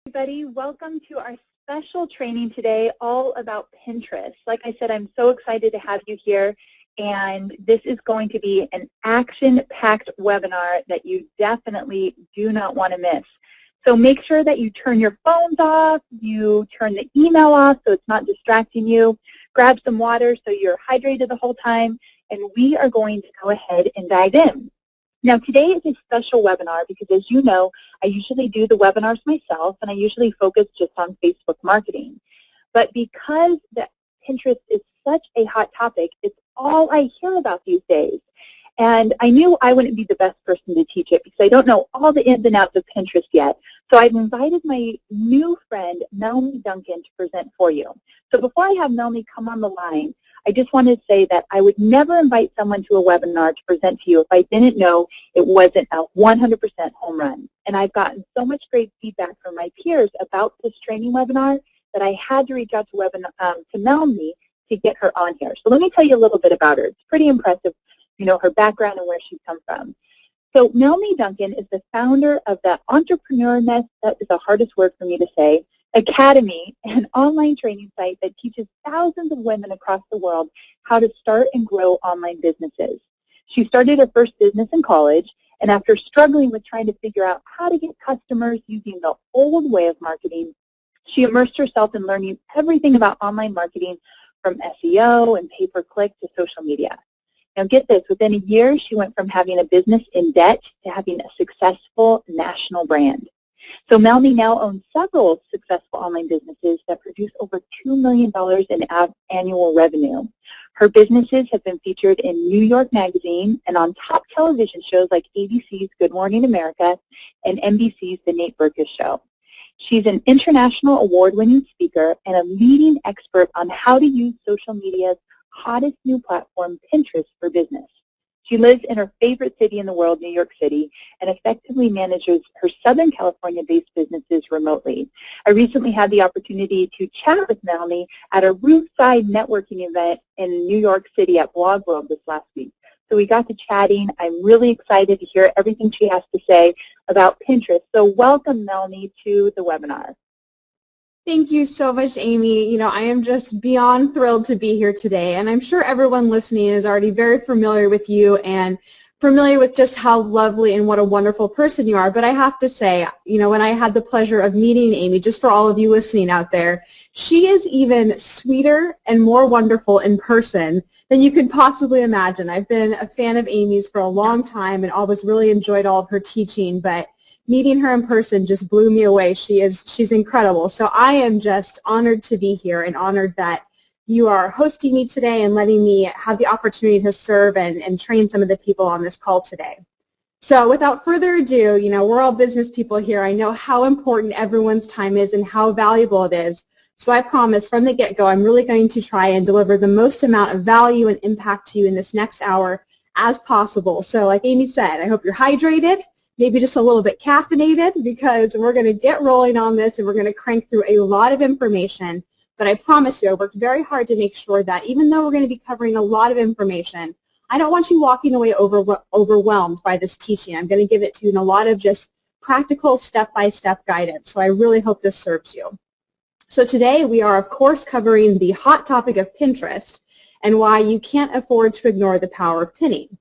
Everybody, welcome to our special training today all about Pinterest. Like I said, I'm so excited to have you here, and this is going to be an action-packed webinar that you definitely do not want to miss. So make sure that you turn your phones off, you turn the email off so it's not distracting you, grab some water so you're hydrated the whole time, and we are going to go ahead and dive in. Now, today is a special webinar because, as you know, I usually do the webinars myself, and I usually focus just on Facebook marketing. But because Pinterest is such a hot topic, it's all I hear about these days. And I knew I wouldn't be the best person to teach it because I don't know all the ins and outs of Pinterest yet. So I've invited my new friend, Melanie Duncan, to present for you. So before I have Melanie come on the line, I just wanted to say that I would never invite someone to a webinar to present to you if I didn't know it wasn't a 100% home run. And I've gotten so much great feedback from my peers about this training webinar that I had to reach out to Melanie to get her on here. So let me tell you a little bit about her. It's pretty impressive, you know, her background and where she's come from. So Melanie Duncan is the founder of the Entrepreneur Nest, that is the hardest word for me to say, Academy, an online training site that teaches thousands of women across the world how to start and grow online businesses. She started her first business in college, and after struggling with trying to figure out how to get customers using the old way of marketing, she immersed herself in learning everything about online marketing from SEO and pay-per-click to social media. Now get this, within a year she went from having a business in debt to having a successful national brand. So Melanie now owns several successful online businesses that produce over $2 million in annual revenue. Her businesses have been featured in New York Magazine and on top television shows like ABC's Good Morning America and NBC's The Nate Berkus Show. She's an international award-winning speaker and a leading expert on how to use social media's hottest new platform, Pinterest, for business. She lives in her favorite city in the world, New York City, and effectively manages her Southern California-based businesses remotely. I recently had the opportunity to chat with Melanie at a roofside networking event in New York City at Blog World this last week. So we got to chatting. I'm really excited to hear everything she has to say about Pinterest. So welcome, Melanie, to the webinar. Thank you so much, Amy. You know, I am just beyond thrilled to be here today, and I'm sure everyone listening is already very familiar with you and familiar with just how lovely and what a wonderful person you are. But I have to say, you know, when I had the pleasure of meeting Amy, just for all of you listening out there, she is even sweeter and more wonderful in person than you could possibly imagine. I've been a fan of Amy's for a long time and always really enjoyed all of her teaching, but meeting her in person just blew me away. She's incredible. So I am just honored to be here and honored that you are hosting me today and letting me have the opportunity to serve and train some of the people on this call today. So without further ado, you know, we're all business people here. I know how important everyone's time is and how valuable it is. So I promise from the get-go, I'm really going to try and deliver the most amount of value and impact to you in this next hour as possible. So like Amy said, I hope you're hydrated, maybe just a little bit caffeinated, because we're going to get rolling on this and we're going to crank through a lot of information. But I promise you, I worked very hard to make sure that even though we're going to be covering a lot of information, I don't want you walking away overwhelmed by this teaching. I'm going to give it to you in a lot of just practical step-by-step guidance. So I really hope this serves you. So today we are, of course, covering the hot topic of Pinterest and why you can't afford to ignore the power of pinning.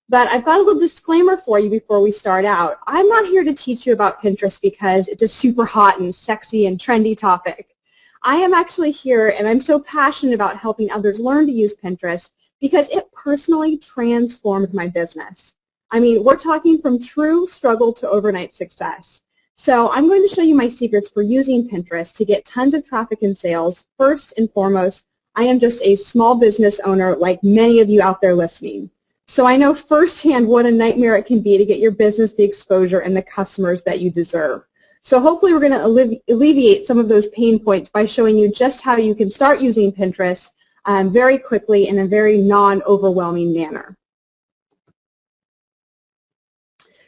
But I've got a little disclaimer for you before we start out. I'm not here to teach you about Pinterest because it's a super hot and sexy and trendy topic. I am actually here, and I'm so passionate about helping others learn to use Pinterest because it personally transformed my business. I mean, we're talking from true struggle to overnight success. So I'm going to show you my secrets for using Pinterest to get tons of traffic and sales. First and foremost, I am just a small business owner like many of you out there listening. So I know firsthand what a nightmare it can be to get your business the exposure and the customers that you deserve. So hopefully we're going to alleviate some of those pain points by showing you just how you can start using Pinterest very quickly in a very non-overwhelming manner.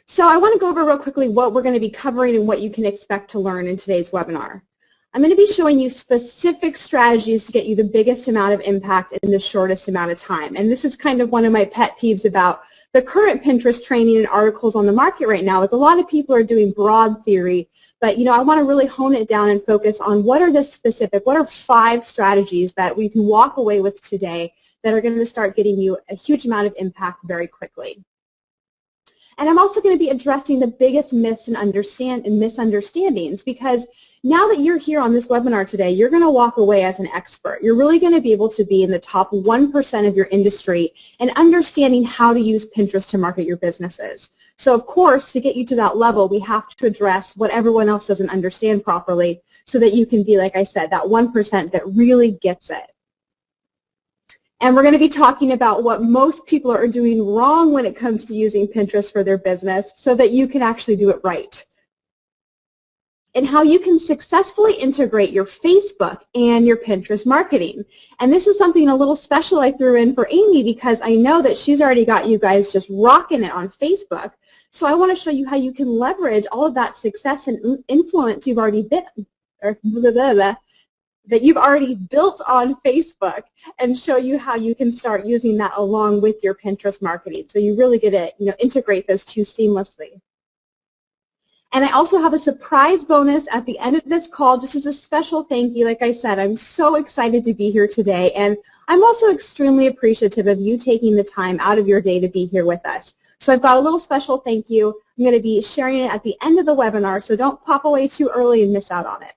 So I want to go over real quickly what we're going to be covering and what you can expect to learn in today's webinar. I'm going to be showing you specific strategies to get you the biggest amount of impact in the shortest amount of time. And this is kind of one of my pet peeves about the current Pinterest training and articles on the market right now, is a lot of people are doing broad theory, but I want to really hone it down and focus on what are 5 strategies that we can walk away with today that are going to start getting you a huge amount of impact very quickly. And I'm also going to be addressing the biggest myths and misunderstandings, because now that you're here on this webinar today, you're going to walk away as an expert. You're really going to be able to be in the top 1% of your industry and understanding how to use Pinterest to market your businesses. So of course, to get you to that level, we have to address what everyone else doesn't understand properly so that you can be, like I said, that 1% that really gets it. And we're going to be talking about what most people are doing wrong when it comes to using Pinterest for their business so that you can actually do it right. And how you can successfully integrate your Facebook and your Pinterest marketing. And this is something a little special I threw in for Amy, because I know that she's already got you guys just rocking it on Facebook. So I want to show you how you can leverage all of that success and influence you've already that you've already built on Facebook, and show you how you can start using that along with your Pinterest marketing. So you really get to integrate those two seamlessly. And I also have a surprise bonus at the end of this call, just as a special thank you. Like I said, I'm so excited to be here today, and I'm also extremely appreciative of you taking the time out of your day to be here with us. So I've got a little special thank you. I'm going to be sharing it at the end of the webinar, so don't pop away too early and miss out on it.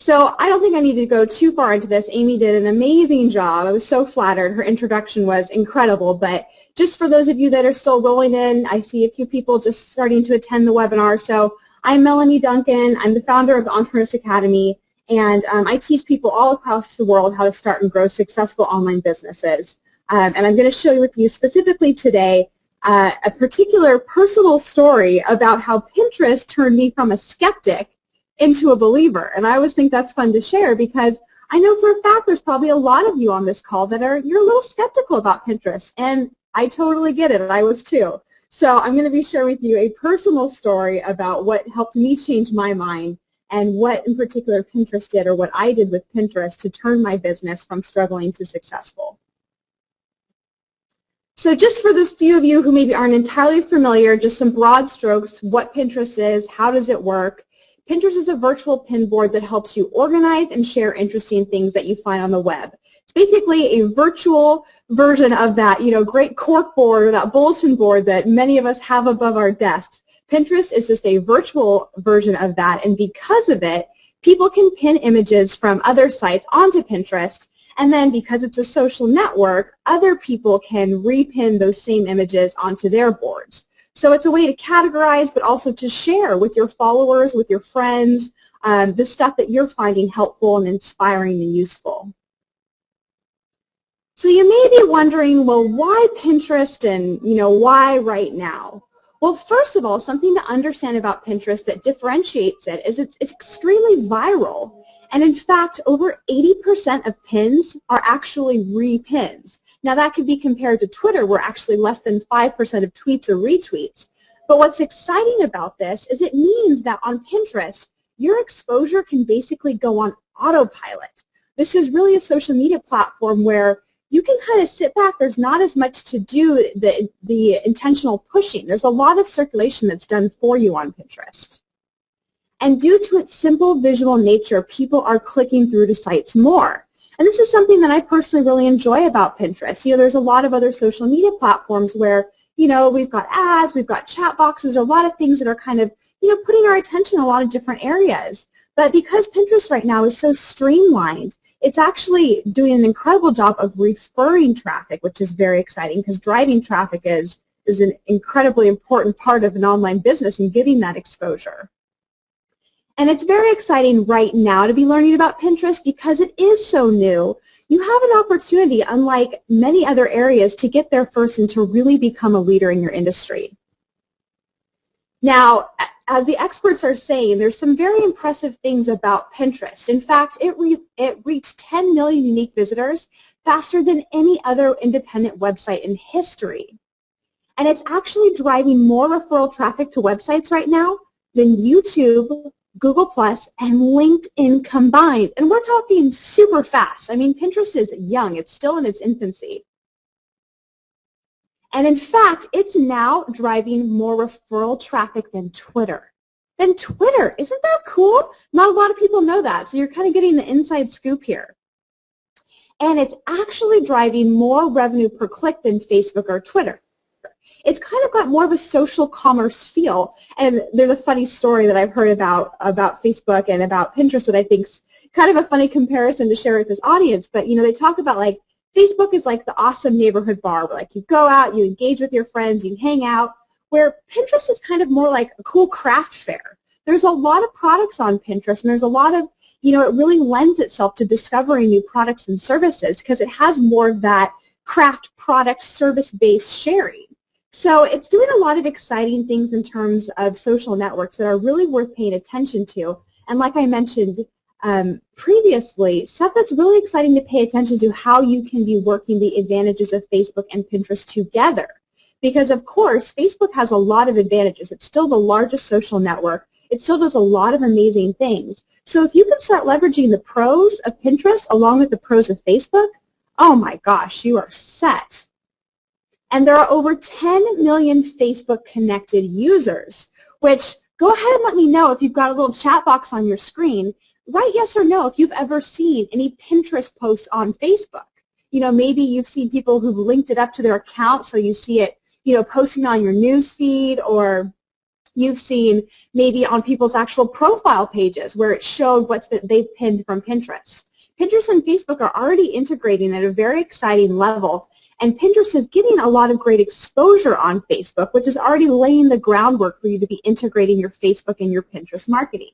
So I don't think I need to go too far into this. Amy did an amazing job. I was so flattered. Her introduction was incredible. But just for those of you that are still rolling in, I see a few people just starting to attend the webinar. So I'm Melanie Duncan. I'm the founder of the Entrepreneurs Academy, and I teach people all across the world how to start and grow successful online businesses. And I'm going to show you with you specifically today a particular personal story about how Pinterest turned me from a skeptic into a believer. And I always think that's fun to share, because I know for a fact there's probably a lot of you on this call that you're a little skeptical about Pinterest, and I totally get it. I was too. So I'm going to be sharing with you a personal story about what helped me change my mind, and what in particular Pinterest did, or what I did with Pinterest to turn my business from struggling to successful. So just for those few of you who maybe aren't entirely familiar, just some broad strokes, what Pinterest is, how does it work. Pinterest is a virtual pin board that helps you organize and share interesting things that you find on the web. It's basically a virtual version of that, great cork board or that bulletin board that many of us have above our desks. Pinterest is just a virtual version of that, and because of it, people can pin images from other sites onto Pinterest, and then because it's a social network, other people can repin those same images onto their boards. So it's a way to categorize, but also to share with your followers, with your friends, the stuff that you're finding helpful and inspiring and useful. So you may be wondering, well, why Pinterest, and why right now? Well, first of all, something to understand about Pinterest that differentiates it is it's extremely viral. And in fact, over 80% of pins are actually repins. Now that could be compared to Twitter, where actually less than 5% of tweets are retweets. But what's exciting about this is it means that on Pinterest, your exposure can basically go on autopilot. This is really a social media platform where you can kind of sit back. There's not as much to do the intentional pushing. There's a lot of circulation that's done for you on Pinterest. And due to its simple visual nature, people are clicking through to sites more. And this is something that I personally really enjoy about Pinterest. There's a lot of other social media platforms where, we've got ads, we've got chat boxes, a lot of things that are kind of, putting our attention in a lot of different areas. But because Pinterest right now is so streamlined, it's actually doing an incredible job of referring traffic, which is very exciting, because driving traffic is an incredibly important part of an online business and getting that exposure. And it's very exciting right now to be learning about Pinterest because it is so new. You have an opportunity, unlike many other areas, to get there first and to really become a leader in your industry. Now, as the experts are saying, there's some very impressive things about Pinterest. In fact, it reached 10 million unique visitors faster than any other independent website in history. And it's actually driving more referral traffic to websites right now than YouTube Google Plus, and LinkedIn combined. And we're talking super fast. I mean, Pinterest is young. It's still in its infancy. And in fact, it's now driving more referral traffic than Twitter. Isn't that cool? Not a lot of people know that. So you're kind of getting the inside scoop here. And it's actually driving more revenue per click than Facebook or Twitter. It's kind of got more of a social commerce feel. And there's a funny story that I've heard about Facebook and about Pinterest that I think's kind of a funny comparison to share with this audience. But, you know, they talk about like Facebook is like the awesome neighborhood bar where like you go out, you engage with your friends, you hang out, where Pinterest is kind of more like a cool craft fair. There's a lot of products on Pinterest, and there's a lot of, you know, it really lends itself to discovering new products and services because it has more of that craft product service-based sharing. So it's doing a lot of exciting things in terms of social networks that are really worth paying attention to. And like I mentioned previously, stuff that's really exciting to pay attention to how you can be working the advantages of Facebook and Pinterest together. Because of course, Facebook has a lot of advantages. It's still the largest social network. It still does a lot of amazing things. So if you can start leveraging the pros of Pinterest along with the pros of Facebook, oh my gosh, you are set. And there are over 10 million Facebook connected users, which go ahead and let me know if you've got a little chat box on your screen. Write yes or no if you've ever seen any Pinterest posts on Facebook. You know, maybe you've seen people who've linked it up to their account so you see it, you know, posting on your news feed, or you've seen maybe on people's actual profile pages where it showed what's that they've pinned from Pinterest. Pinterest and Facebook are already integrating at a very exciting level, and Pinterest is getting a lot of great exposure on Facebook, which is already laying the groundwork for you to be integrating your Facebook and your Pinterest marketing.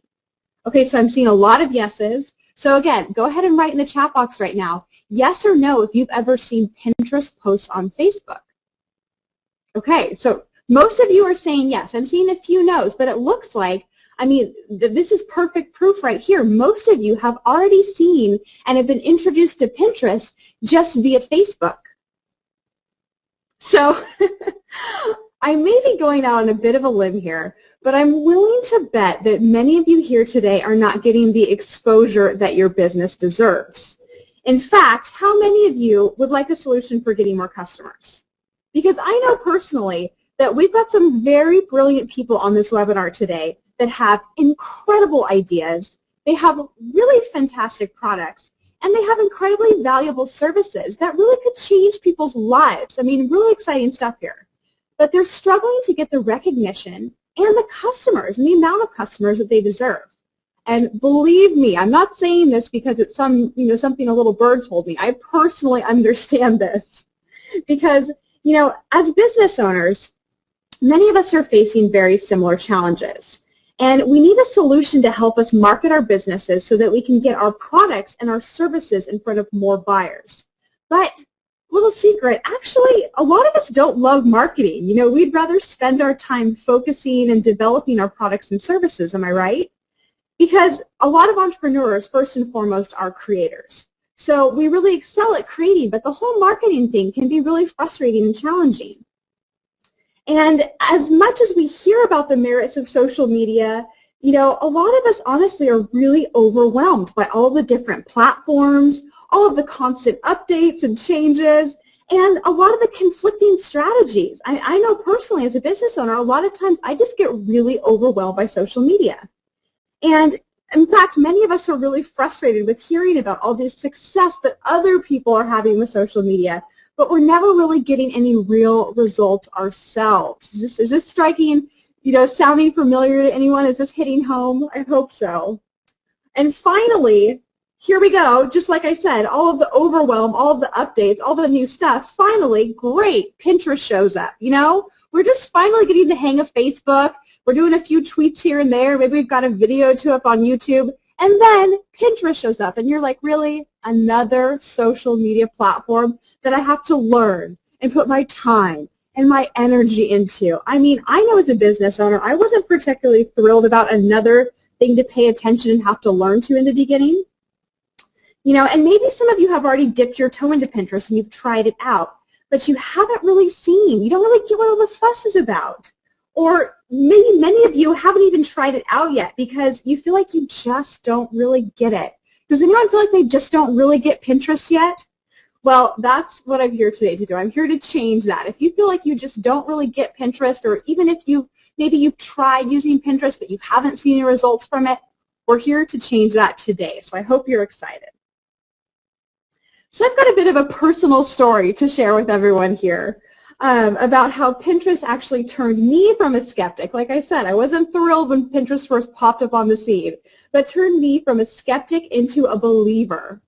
Okay, so I'm seeing a lot of yeses. So again, go ahead and write in the chat box right now, yes or no if you've ever seen Pinterest posts on Facebook. Okay, so most of you are saying yes. I'm seeing a few no's, but it looks like, I mean, this is perfect proof right here. Most of you have already seen and have been introduced to Pinterest just via Facebook. So I may be going out on a bit of a limb here, but I'm willing to bet that many of you here today are not getting the exposure that your business deserves. In fact, how many of you would like a solution for getting more customers? Because I know personally that we've got some very brilliant people on this webinar today that have incredible ideas, they have really fantastic products, and they have incredibly valuable services that really could change people's lives. I mean, really exciting stuff here. But they're struggling to get the recognition and the customers and the amount of customers that they deserve. And believe me, I'm not saying this because it's something a little bird told me. I personally understand this because, you know, as business owners, many of us are facing very similar challenges. And we need a solution to help us market our businesses so that we can get our products and our services in front of more buyers. But, little secret, actually, a lot of us don't love marketing. You know, we'd rather spend our time focusing and developing our products and services, am I right? Because a lot of entrepreneurs, first and foremost, are creators. So we really excel at creating, but the whole marketing thing can be really frustrating and challenging. And as much as we hear about the merits of social media, you know, a lot of us honestly are really overwhelmed by all the different platforms, all of the constant updates and changes, and a lot of the conflicting strategies. I know personally as a business owner, a lot of times I just get really overwhelmed by social media. And in fact, many of us are really frustrated with hearing about all this success that other people are having with social media, but we're never really getting any real results ourselves. Is this striking, you know, sounding familiar to anyone? Is this hitting home? I hope so. And finally, here we go. Just like I said, all of the overwhelm, all of the updates, all the new stuff, finally, great, Pinterest shows up, you know? We're just finally getting the hang of Facebook. We're doing a few tweets here and there. Maybe we've got a video or two up on YouTube. And then Pinterest shows up, and you're like, really? Another social media platform that I have to learn and put my time and my energy into. I mean, I know as a business owner, I wasn't particularly thrilled about another thing to pay attention and have to learn to in the beginning. You know, and maybe some of you have already dipped your toe into Pinterest and you've tried it out, but you haven't really seen, you don't really get what all the fuss is about. Or maybe many of you haven't even tried it out yet because you feel like you just don't really get it. Does anyone feel like they just don't really get Pinterest yet? Well, that's what I'm here today to do. I'm here to change that. If you feel like you just don't really get Pinterest, or even if maybe you've tried using Pinterest but you haven't seen any results from it, we're here to change that today. So I hope you're excited. So I've got a bit of a personal story to share with everyone here about how Pinterest actually turned me from a skeptic. Like I said, I wasn't thrilled when Pinterest first popped up on the scene, but turned me from a skeptic into a believer.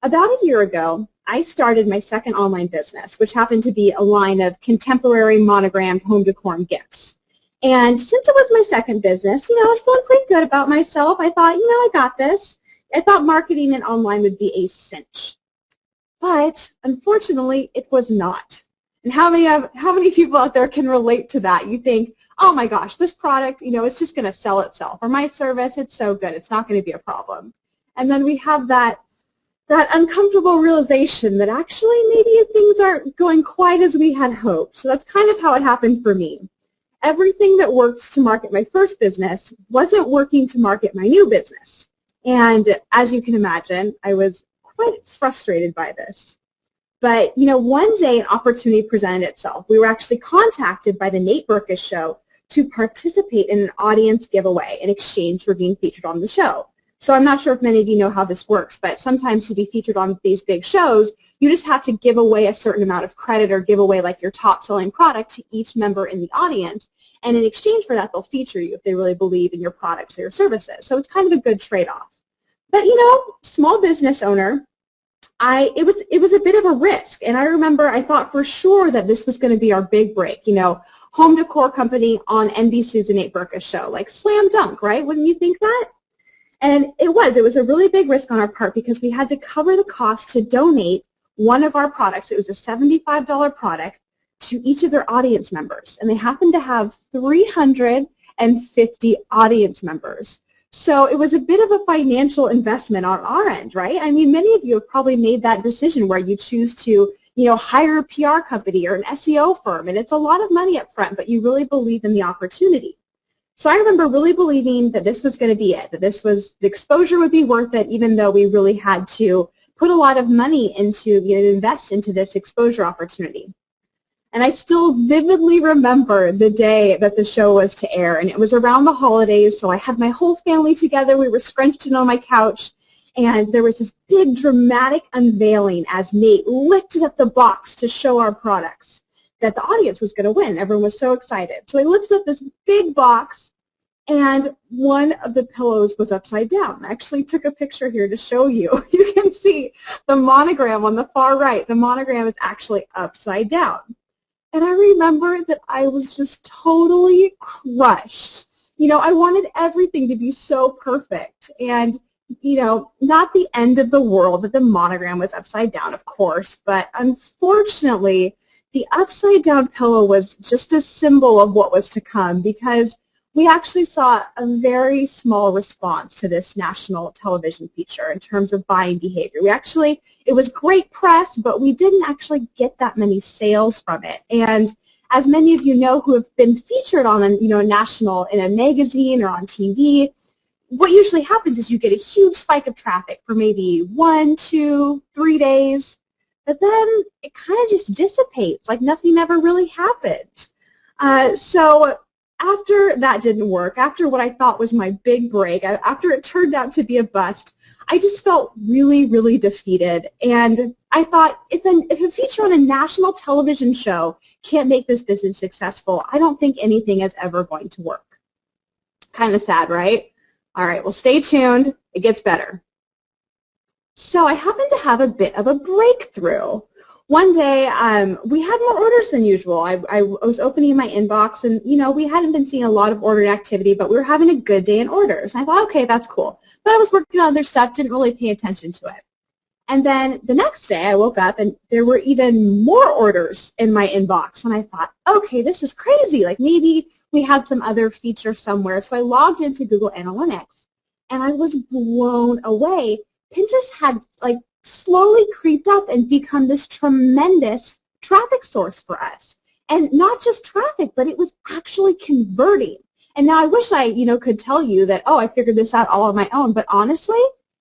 About a year ago, I started my second online business, which happened to be a line of contemporary monogrammed home decor gifts. And since it was my second business, I was feeling pretty good about myself. I thought, I got this. I thought marketing and online would be a cinch. But unfortunately, it was not. And how many people out there can relate to that? You think, oh my gosh, this product, it's just going to sell itself. Or my service, it's so good, it's not going to be a problem. And then we have that uncomfortable realization that actually maybe things aren't going quite as we had hoped. So that's kind of how it happened for me. Everything that worked to market my first business wasn't working to market my new business. And as you can imagine, I was quite frustrated by this. But, one day an opportunity presented itself. We were actually contacted by the Nate Berkus Show to participate in an audience giveaway in exchange for being featured on the show. So I'm not sure if many of you know how this works, but sometimes to be featured on these big shows, you just have to give away a certain amount of credit or give away like your top selling product to each member in the audience. And in exchange for that, they'll feature you if they really believe in your products or your services. So it's kind of a good trade-off. But, small business owner, it was a bit of a risk. And I remember I thought for sure that this was going to be our big break, home decor company on NBC's The Nate Berkus Show, like slam dunk, right? Wouldn't you think that? And it was a really big risk on our part because we had to cover the cost to donate one of our products. It was a $75 product to each of their audience members. And they happened to have 350 audience members. So it was a bit of a financial investment on our end, right? I mean, many of you have probably made that decision where you choose to, hire a PR company or an SEO firm, and it's a lot of money up front, but you really believe in the opportunity. So I remember really believing that this was going to be it, that the exposure would be worth it, even though we really had to put a lot of money into, invest into this exposure opportunity. And I still vividly remember the day that the show was to air, and it was around the holidays, so I had my whole family together. We were scrunched in on my couch, and there was this big dramatic unveiling as Nate lifted up the box to show our products that the audience was going to win. Everyone was so excited. So I lifted up this big box, and one of the pillows was upside down. I actually took a picture here to show you. You can see the monogram on the far right. The monogram is actually upside down. And I remember that I was just totally crushed. I wanted everything to be so perfect. And, not the end of the world that the monogram was upside down, of course, but unfortunately, the upside down pillow was just a symbol of what was to come because we actually saw a very small response to this national television feature in terms of buying behavior. It was great press, but we didn't actually get that many sales from it. And as many of you know who have been featured on a national, in a magazine or on TV, what usually happens is you get a huge spike of traffic for maybe 1, 2, 3 days, but then it kind of just dissipates, like nothing ever really happened. So after that didn't work, after what I thought was my big break, after it turned out to be a bust, I just felt really, really defeated. And I thought, if a feature on a national television show can't make this business successful, I don't think anything is ever going to work. Kind of sad, right? All right, well, stay tuned. It gets better. So I happened to have a bit of a breakthrough. One day, we had more orders than usual. I was opening my inbox, and, we hadn't been seeing a lot of order activity, but we were having a good day in orders. I thought, okay, that's cool. But I was working on other stuff, didn't really pay attention to it. And then the next day, I woke up, and there were even more orders in my inbox. And I thought, okay, this is crazy. Like, maybe we had some other feature somewhere. So I logged into Google Analytics, and I was blown away. Pinterest had, slowly creeped up and become this tremendous traffic source for us. And not just traffic, but it was actually converting. And now I wish I, could tell you that, oh, I figured this out all on my own. But honestly,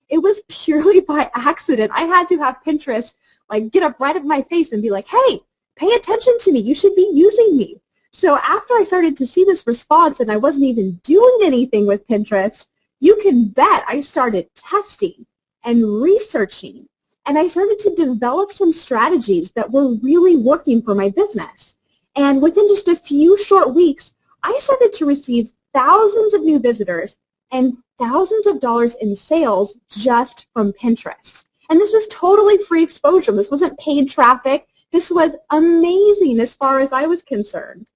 it was purely by accident. I had to have Pinterest like get up right up my face and be like, hey, pay attention to me. You should be using me. So after I started to see this response and I wasn't even doing anything with Pinterest, you can bet I started testing and researching. And I started to develop some strategies that were really working for my business. And within just a few short weeks, I started to receive thousands of new visitors and thousands of dollars in sales just from Pinterest. And this was totally free exposure. This wasn't paid traffic. This was amazing as far as I was concerned.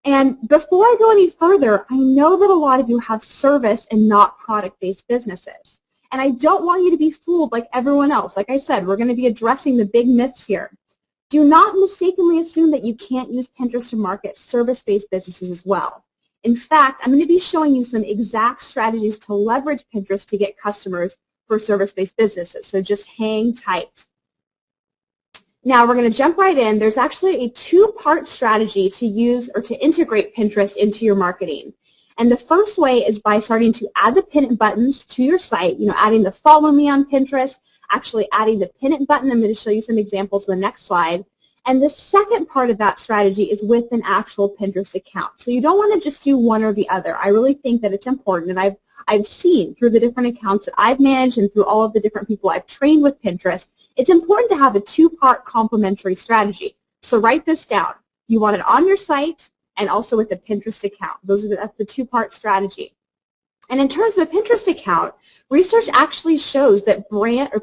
And before I go any further, I know that a lot of you have service and not product-based businesses. And I don't want you to be fooled like everyone else. Like I said, we're going to be addressing the big myths here. Do not mistakenly assume that you can't use Pinterest to market service-based businesses as well. In fact, I'm going to be showing you some exact strategies to leverage Pinterest to get customers for service-based businesses. So just hang tight. Now we're going to jump right in. There's actually a two-part strategy to use or to integrate Pinterest into your marketing. And the first way is by starting to add the pin buttons to your site, adding the follow me on Pinterest, actually adding the pin it button. I'm going to show you some examples in the next slide. And the second part of that strategy is with an actual Pinterest account. So you don't want to just do one or the other. I really think that it's important, and I've seen through the different accounts that I've managed and through all of the different people I've trained with Pinterest, it's important to have a two-part complementary strategy. So write this down. You want it on your site and also with a Pinterest account. That's the two-part strategy. And in terms of a Pinterest account, research actually shows that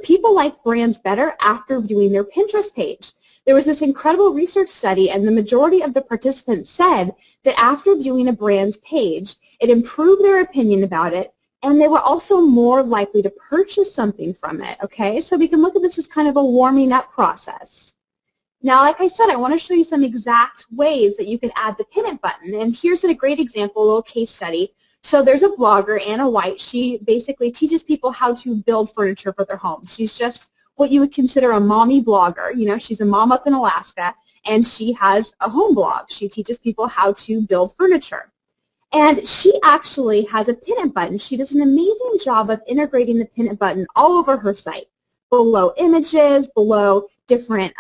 people like brands better after viewing their Pinterest page. There was this incredible research study, and the majority of the participants said that after viewing a brand's page, it improved their opinion about it, and they were also more likely to purchase something from it, okay? So we can look at this as kind of a warming up process. Now, like I said, I want to show you some exact ways that you can add the pin it button, and here's a great example, a little case study. So there's a blogger, Anna White. She basically teaches people how to build furniture for their homes. She's just what you would consider a mommy blogger. She's a mom up in Alaska, and she has a home blog. She teaches people how to build furniture. And she actually has a pin it button. She does an amazing job of integrating the pin it button all over her site, below images, below different,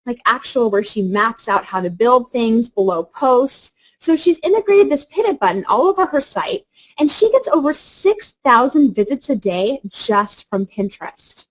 like actual where she maps out how to build things, below posts. So she's integrated this pin it button all over her site, and she gets over 6,000 visits a day just from Pinterest.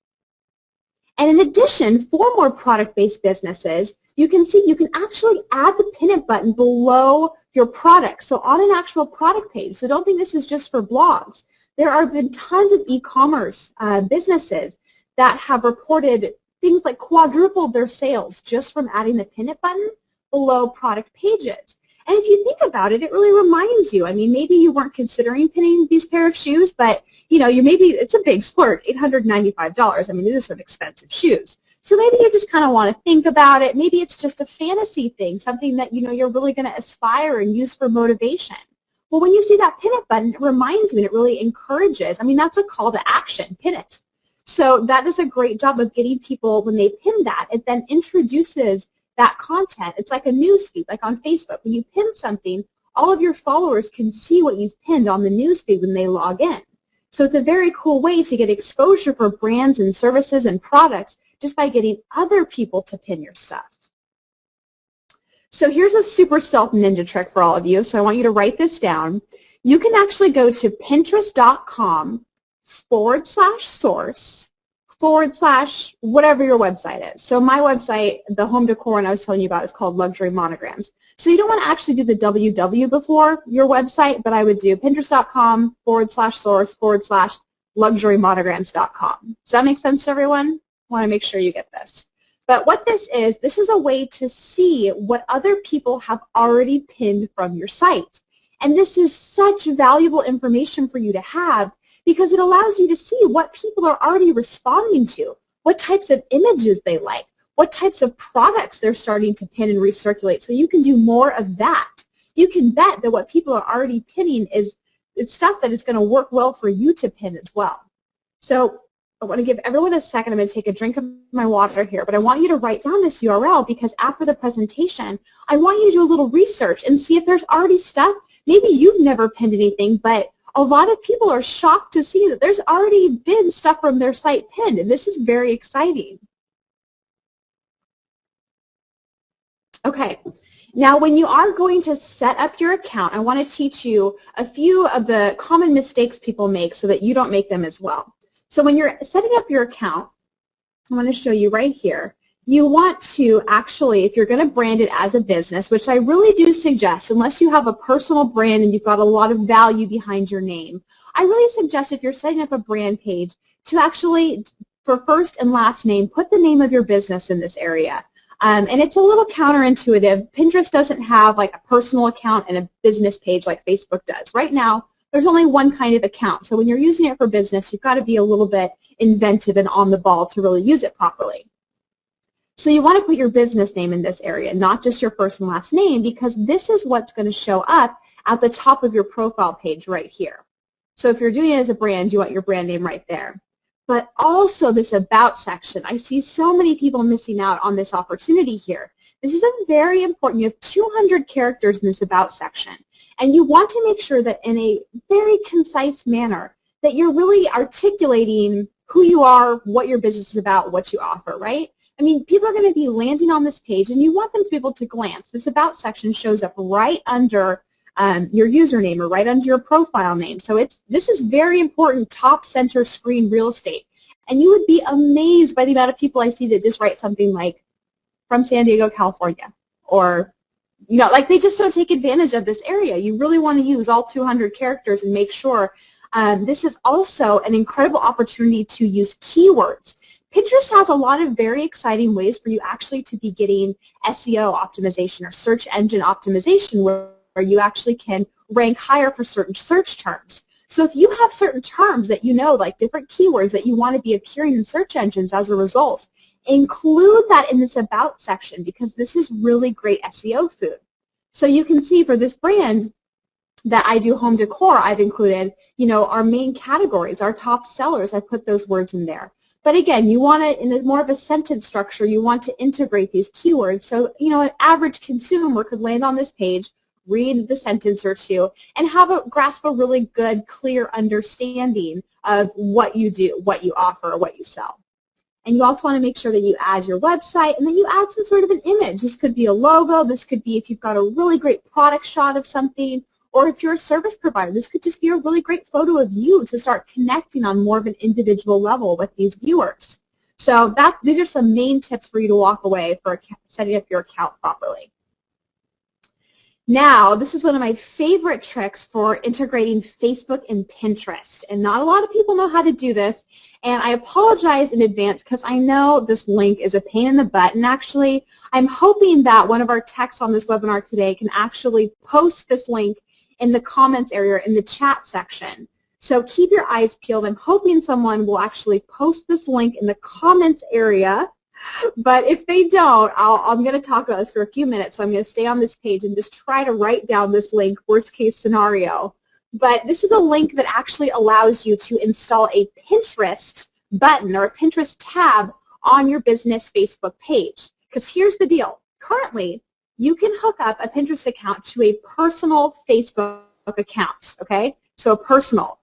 And in addition, for more product-based businesses, you can see you can actually add the pin it button below your product, so on an actual product page. So don't think this is just for blogs. There have been tons of e-commerce businesses that have reported things like quadrupled their sales just from adding the pin it button below product pages. And if you think about it, it really reminds you. I mean, maybe you weren't considering pinning these pair of shoes, but maybe it's a big splurge, $895. I mean, these are some expensive shoes. So maybe you just kind of want to think about it. Maybe it's just a fantasy thing, something that you're really going to aspire and use for motivation. Well, when you see that pin it button, it reminds you and it really encourages. I mean, that's a call to action, pin it. So that is a great job of getting people, when they pin that, it then introduces that content. It's like a news feed, like on Facebook. When you pin something, all of your followers can see what you've pinned on the news feed when they log in. So it's a very cool way to get exposure for brands and services and products just by getting other people to pin your stuff. So here's a super stealth ninja trick for all of you. So I want you to write this down. You can actually go to pinterest.com/source/ whatever your website is. So my website, the home decor one I was telling you about, is called Luxury Monograms. So you don't want to actually do the www before your website, but I would do pinterest.com/source/ luxurymonograms.com. Does that make sense to everyone? I want to make sure you get this. But what this is a way to see what other people have already pinned from your site. And this is such valuable information for you to have, because it allows you to see what people are already responding to, what types of images they like, what types of products they're starting to pin and recirculate, so you can do more of that. You can bet that what people are already pinning is stuff that is going to work well for you to pin as well. So I want to give everyone a second. I'm going to take a drink of my water here, but I want you to write down this URL, because after the presentation, I want you to do a little research and see if there's already stuff maybe you've never pinned anything, but a lot of people are shocked to see that there's already been stuff from their site pinned, and this is very exciting. Okay, now when you are going to set up your account, I want to teach you a few of the common mistakes people make so that you don't make them as well. So when you're setting up your account, I want to show you right here. You want to actually, if you're going to brand it as a business, which I really do suggest, unless you have a personal brand and you've got a lot of value behind your name, I really suggest if you're setting up a brand page to actually, for first and last name, put the name of your business in this area. And it's a little counterintuitive. Pinterest doesn't have like a personal account and a business page like Facebook does. Right now, there's only one kind of account. So when you're using it for business, you've got to be a little bit inventive and on the ball to really use it properly. So you want to put your business name in this area, not just your first and last name, because this is what's going to show up at the top of your profile page right here. So if you're doing it as a brand, you want your brand name right there. But also this about section. I see so many people missing out on this opportunity here. This is a very important. You have 200 characters in this about section. And you want to make sure that in a very concise manner that you're really articulating who you are, what your business is about, what you offer, right? I mean, people are going to be landing on this page, and you want them to be able to glance. This About section shows up right under your username or right under your profile name. So this is very important, top center screen real estate. And you would be amazed by the amount of people I see that just write something like, from San Diego, California, or, you know, like they just don't take advantage of this area. You really want to use all 200 characters and make sure. This is also an incredible opportunity to use keywords. Pinterest has a lot of very exciting ways for you actually to be getting SEO optimization or search engine optimization where you actually can rank higher for certain search terms. So if you have certain terms that you know, like different keywords that you want to be appearing in search engines as a result, include that in this About section because this is really great SEO food. So you can see for this brand that I do home decor, I've included, you know, our main categories, our top sellers. I put those words in there. But again, you want to, in more of a sentence structure, you want to integrate these keywords. So, you know, an average consumer could land on this page, read the sentence or two, and grasp a really good, clear understanding of what you do, what you offer, or what you sell. And you also want to make sure that you add your website and that you add some sort of an image. This could be a logo. This could be if you've got a really great product shot of something. Or if you're a service provider, this could just be a really great photo of you to start connecting on more of an individual level with these viewers. So these are some main tips for you to walk away for setting up your account properly. Now, this is one of my favorite tricks for integrating Facebook and Pinterest. And not a lot of people know how to do this. And I apologize in advance because I know this link is a pain in the butt. And actually, I'm hoping that one of our techs on this webinar today can actually post this link in the comments area in the chat section. So keep your eyes peeled. I'm hoping someone will actually post this link in the comments area. But if they don't, I'm going to talk about this for a few minutes. So I'm going to stay on this page and just try to write down this link, worst case scenario. But this is a link that actually allows you to install a Pinterest button or a Pinterest tab on your business Facebook page. Because here's the deal. Currently, you can hook up a Pinterest account to a personal Facebook account, okay? So personal.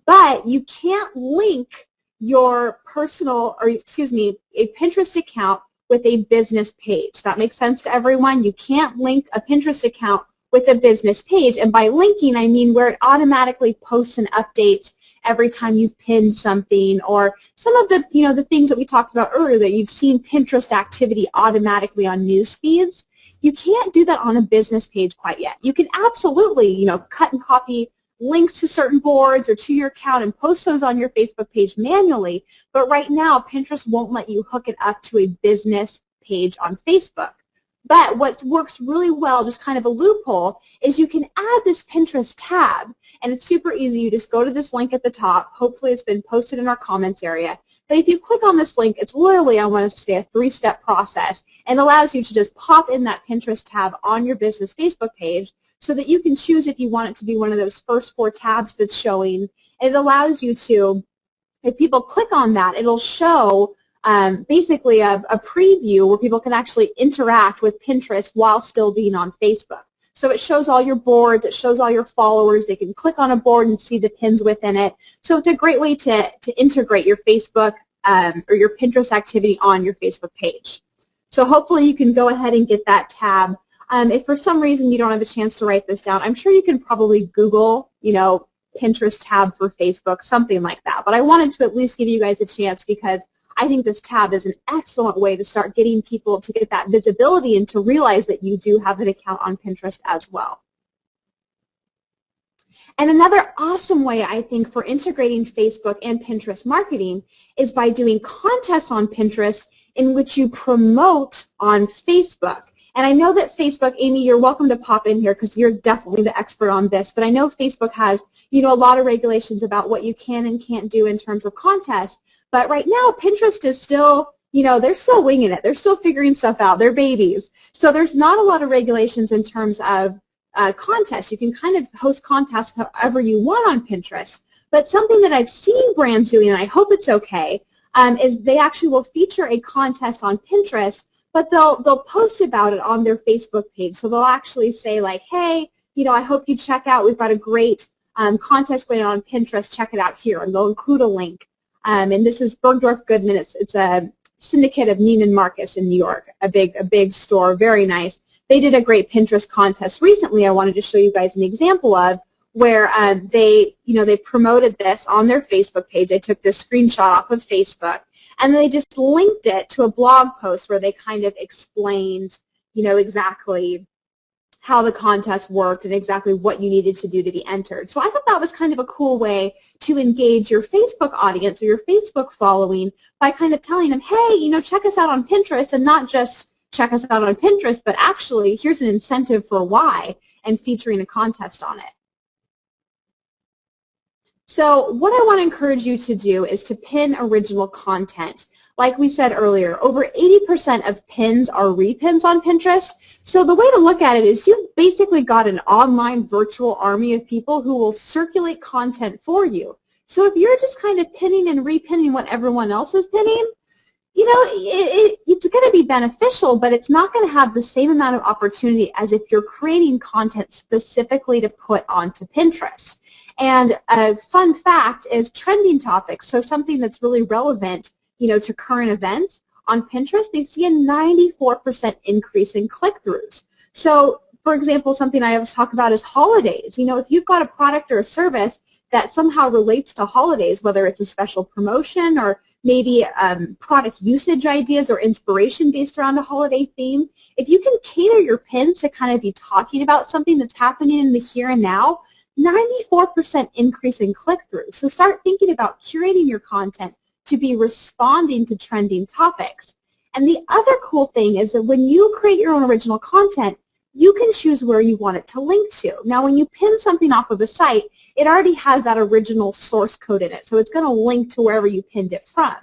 But you can't link your personal, or excuse me, a Pinterest account with a business page. Does that make sense to everyone? You can't link a Pinterest account with a business page. And by linking, I mean where it automatically posts and updates every time you've pinned something, or some of the, you know, the things that we talked about earlier that you've seen Pinterest activity automatically on news feeds. You can't do that on a business page quite yet. You can absolutely, you know, cut and copy links to certain boards or to your account and post those on your Facebook page manually, but right now Pinterest won't let you hook it up to a business page on Facebook. But what works really well, just kind of a loophole, is you can add this Pinterest tab, and it's super easy. You just go to this link at the top. Hopefully it's been posted in our comments area. But if you click on this link, it's literally, I want to say, a 3-step process, and allows you to just pop in that Pinterest tab on your business Facebook page so that you can choose if you want it to be one of those first 4 tabs that's showing. And it allows you to, if people click on that, it'll show basically a preview where people can actually interact with Pinterest while still being on Facebook. So it shows all your boards, it shows all your followers. They can click on a board and see the pins within it. So it's a great way to integrate your Facebook or your Pinterest activity on your Facebook page. So hopefully you can go ahead and get that tab. If for some reason you don't have a chance to write this down, I'm sure you can probably Google, Pinterest tab for Facebook, something like that. But I wanted to at least give you guys a chance because I think this tab is an excellent way to start getting people to get that visibility and to realize that you do have an account on Pinterest as well. And another awesome way, I think, for integrating Facebook and Pinterest marketing is by doing contests on Pinterest in which you promote on Facebook. And I know that Facebook, Amy, you're welcome to pop in here because you're definitely the expert on this, but I know Facebook has, a lot of regulations about what you can and can't do in terms of contests. But right now, Pinterest is still, they're still winging it. They're still figuring stuff out. They're babies. So there's not a lot of regulations in terms of contests. You can kind of host contests however you want on Pinterest. But something that I've seen brands doing, and I hope it's okay, is they actually will feature a contest on Pinterest, but they'll post about it on their Facebook page. So they'll actually say like, hey, I hope you check out, we've got a great contest going on Pinterest, check it out here, and they'll include a link. And this is Bergdorf Goodman. It's a syndicate of Neiman Marcus in New York, a big store, very nice. They did a great Pinterest contest recently I wanted to show you guys an example of where they promoted this on their Facebook page. They took this screenshot off of Facebook, and they just linked it to a blog post where they kind of explained, exactly how the contest worked and exactly what you needed to do to be entered. So I thought that was kind of a cool way to engage your Facebook audience or your Facebook following by kind of telling them, hey, check us out on Pinterest, and not just check us out on Pinterest, but actually here's an incentive for why, and featuring a contest on it. So what I want to encourage you to do is to pin original content. Like we said earlier, over 80% of pins are repins on Pinterest. So the way to look at it is you've basically got an online virtual army of people who will circulate content for you. So if you're just kind of pinning and repinning what everyone else is pinning, it's going to be beneficial, but it's not going to have the same amount of opportunity as if you're creating content specifically to put onto Pinterest. And a fun fact is trending topics, so something that's really relevant to current events on Pinterest, they see a 94% increase in click-throughs. So, for example, something I always talk about is holidays. If you've got a product or a service that somehow relates to holidays, whether it's a special promotion or maybe product usage ideas or inspiration based around a holiday theme, if you can cater your pins to kind of be talking about something that's happening in the here and now, 94% increase in click-throughs. So start thinking about curating your content to be responding to trending topics. And the other cool thing is that when you create your own original content, you can choose where you want it to link to. Now, when you pin something off of a site, it already has that original source code in it, so it's going to link to wherever you pinned it from.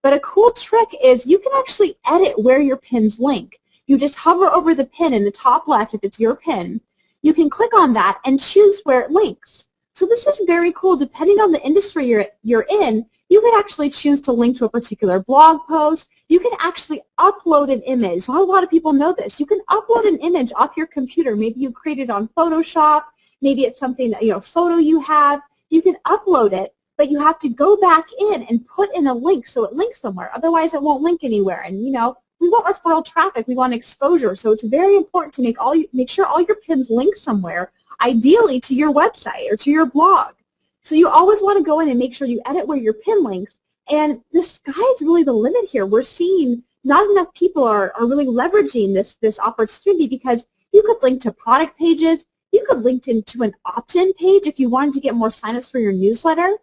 But a cool trick is you can actually edit where your pins link. You just hover over the pin in the top left if it's your pin. You can click on that and choose where it links. So this is very cool. Depending on the industry you're in, you can actually choose to link to a particular blog post. You can actually upload an image. Not a lot of people know this. You can upload an image off your computer. Maybe you created on Photoshop. Maybe it's something, photo you have. You can upload it, but you have to go back in and put in a link so it links somewhere. Otherwise, it won't link anywhere. And, we want referral traffic. We want exposure. So it's very important to make sure all your pins link somewhere, ideally to your website or to your blog. So you always want to go in and make sure you edit where your pin links. And the sky's really the limit here. We're seeing not enough people are really leveraging this opportunity because you could link to product pages. You could link into an opt-in page if you wanted to get more signups for your newsletter.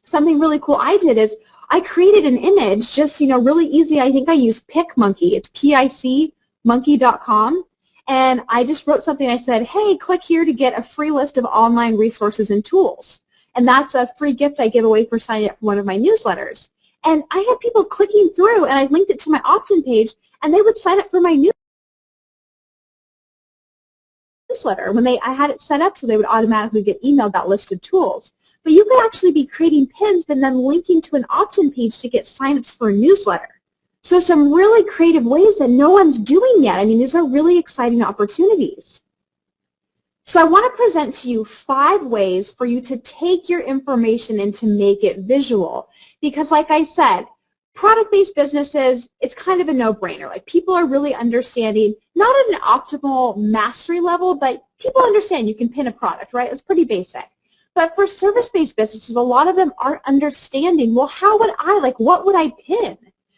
Something really cool I did is I created an image just, really easy. I think I used PicMonkey. It's PICmonkey.com. And I just wrote something. I said, hey, click here to get a free list of online resources and tools. And that's a free gift I give away for signing up for one of my newsletters. And I had people clicking through, and I linked it to my opt-in page, and they would sign up for my newsletter. I had it set up so they would automatically get emailed that list of tools. But you could actually be creating pins and then linking to an opt-in page to get signups for a newsletter. So some really creative ways that no one's doing yet. I mean, these are really exciting opportunities. So I want to present to you 5 ways for you to take your information and to make it visual. Because like I said, product-based businesses, it's kind of a no-brainer. Like people are really understanding, not at an optimal mastery level, but people understand you can pin a product, right? It's pretty basic. But for service-based businesses, a lot of them aren't understanding, well, how would I, like what would I pin?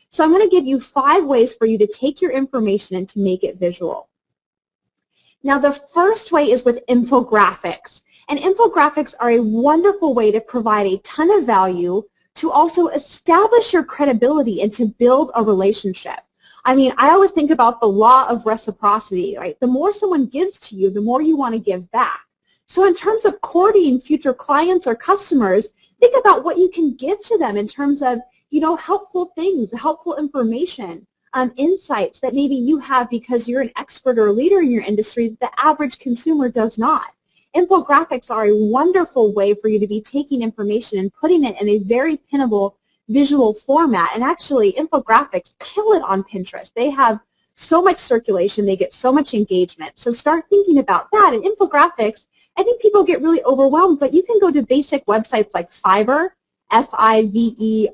So I'm going to give you 5 ways for you to take your information and to make it visual. Now, the first way is with infographics. And infographics are a wonderful way to provide a ton of value, to also establish your credibility and to build a relationship. I mean, I always think about the law of reciprocity, right? The more someone gives to you, the more you want to give back. So in terms of courting future clients or customers, think about what you can give to them in terms of, you know, helpful things, helpful information. Insights that maybe you have because you're an expert or a leader in your industry that the average consumer does not. Infographics are a wonderful way for you to be taking information and putting it in a very pinnable visual format. And actually, infographics kill it on Pinterest. They have so much circulation. They get so much engagement. So start thinking about that. And infographics, I think people get really overwhelmed, but you can go to basic websites like Fiverr, Fiverr.com.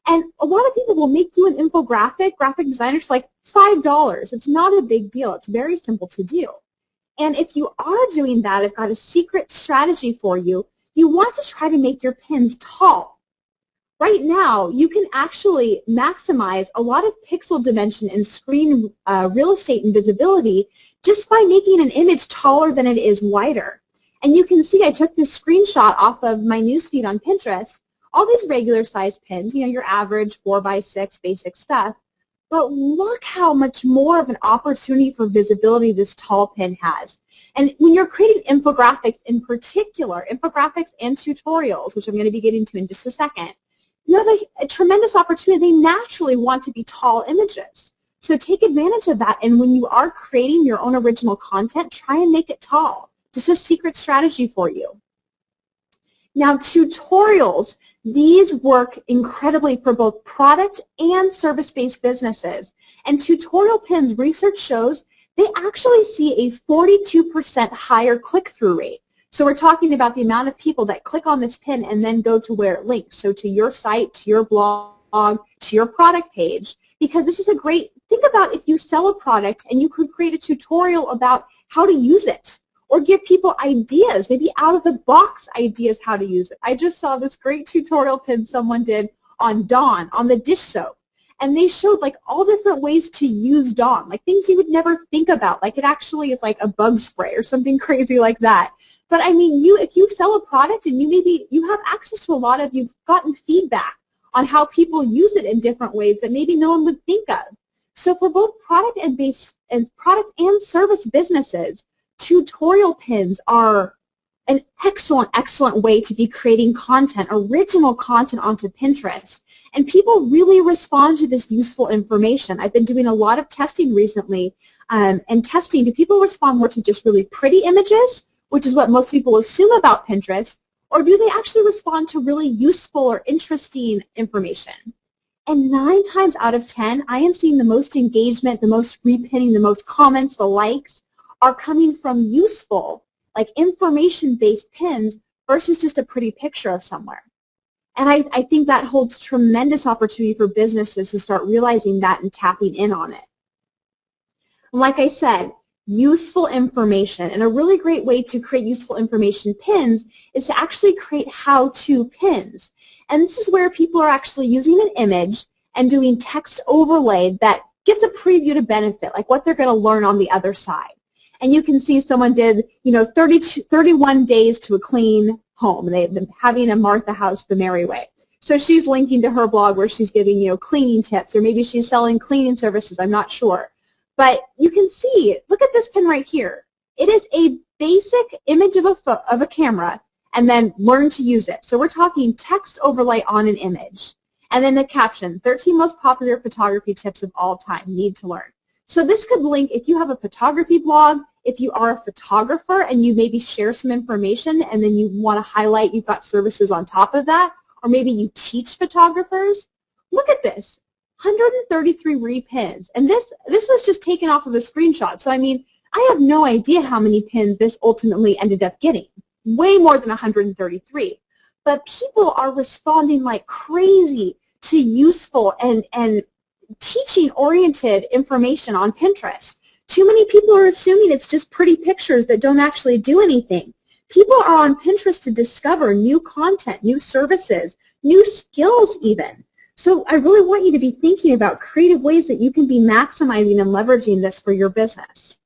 And a lot of people will make you an infographic, graphic designers, for like $5. It's not a big deal. It's very simple to do. And if you are doing that, I've got a secret strategy for you. You want to try to make your pins tall. Right now, you can actually maximize a lot of pixel dimension and screen real estate and visibility just by making an image taller than it is wider. And you can see I took this screenshot off of my newsfeed on Pinterest. All these regular size pins, you know, your average 4x6 basic stuff, but look how much more of an opportunity for visibility this tall pin has. And when you're creating infographics in particular, infographics and tutorials, which I'm going to be getting to in just a second, you have a tremendous opportunity. They naturally want to be tall images. So take advantage of that, and when you are creating your own original content, try and make it tall. Just a secret strategy for you. Now, tutorials, these work incredibly for both product and service-based businesses. And tutorial pins, research shows they actually see a 42% higher click-through rate. So we're talking about the amount of people that click on this pin and then go to where it links, so to your site, to your blog, to your product page, because this is a great, think about if you sell a product and you could create a tutorial about how to use it, or give people ideas, maybe out-of-the-box ideas how to use it. I just saw this great tutorial pin someone did on Dawn, on the dish soap. And they showed like all different ways to use Dawn, like things you would never think about, like it actually is like a bug spray or something crazy like that. But I mean, if you sell a product and you have access to a lot of, you've gotten feedback on how people use it in different ways that maybe no one would think of. So for both product and service businesses, tutorial pins are an excellent way to be creating content, original content onto Pinterest. And people really respond to this useful information. I've been doing a lot of testing recently, and testing, do people respond more to just really pretty images, which is what most people assume about Pinterest, or do they actually respond to really useful or interesting information? And 9 times out of 10, I am seeing the most engagement, the most repinning, the most comments, the likes, are coming from useful, like information-based pins versus just a pretty picture of somewhere. And I think that holds tremendous opportunity for businesses to start realizing that and tapping in on it. And like I said, useful information, and a really great way to create useful information pins is to actually create how-to pins. And this is where people are actually using an image and doing text overlay that gives a preview to benefit, like what they're going to learn on the other side. And you can see someone did, 31 days to a clean home. They're having a Martha House the Merry Way. So she's linking to her blog where she's giving, cleaning tips, or maybe she's selling cleaning services. I'm not sure. But you can see, look at this pin right here. It is a basic image of a camera, and then learn to use it. So we're talking text overlay on an image. And then the caption, 13 most popular photography tips of all time, need to learn. So this could link, if you have a photography blog, if you are a photographer and you maybe share some information and then you want to highlight you've got services on top of that, or maybe you teach photographers, look at this, 133 repins. And this was just taken off of a screenshot. So I mean, I have no idea how many pins this ultimately ended up getting, way more than 133. But people are responding like crazy to useful and teaching-oriented information on Pinterest. Too many people are assuming it's just pretty pictures that don't actually do anything. People are on Pinterest to discover new content, new services, new skills even. So I really want you to be thinking about creative ways that you can be maximizing and leveraging this for your business.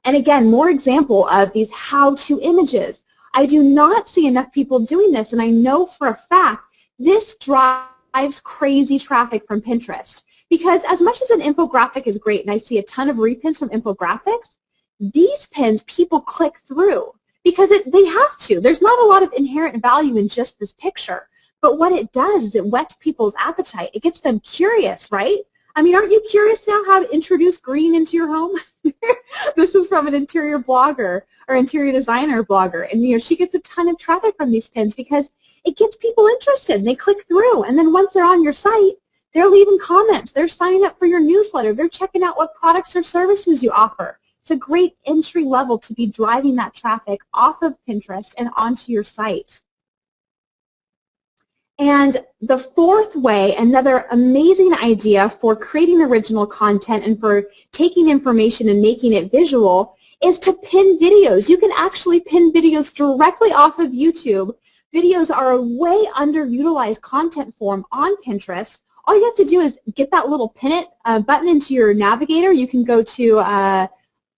And again, more example of these how-to images. I do not see enough people doing this, and I know for a fact this drives crazy traffic from Pinterest. Because as much as an infographic is great, and I see a ton of repins from infographics, these pins people click through because they have to. There's not a lot of inherent value in just this picture. But what it does is it whets people's appetite. It gets them curious, right? I mean, aren't you curious now how to introduce green into your home? This is from an interior blogger or interior designer blogger. And, you know, she gets a ton of traffic from these pins because it gets people interested. They click through. And then once they're on your site, they're leaving comments. They're signing up for your newsletter. They're checking out what products or services you offer. It's a great entry level to be driving that traffic off of Pinterest and onto your site. And the fourth way, another amazing idea for creating original content and for taking information and making it visual, is to pin videos. You can actually pin videos directly off of YouTube. Videos are a way underutilized content form on Pinterest. All you have to do is get that little pin it button into your navigator. You can go to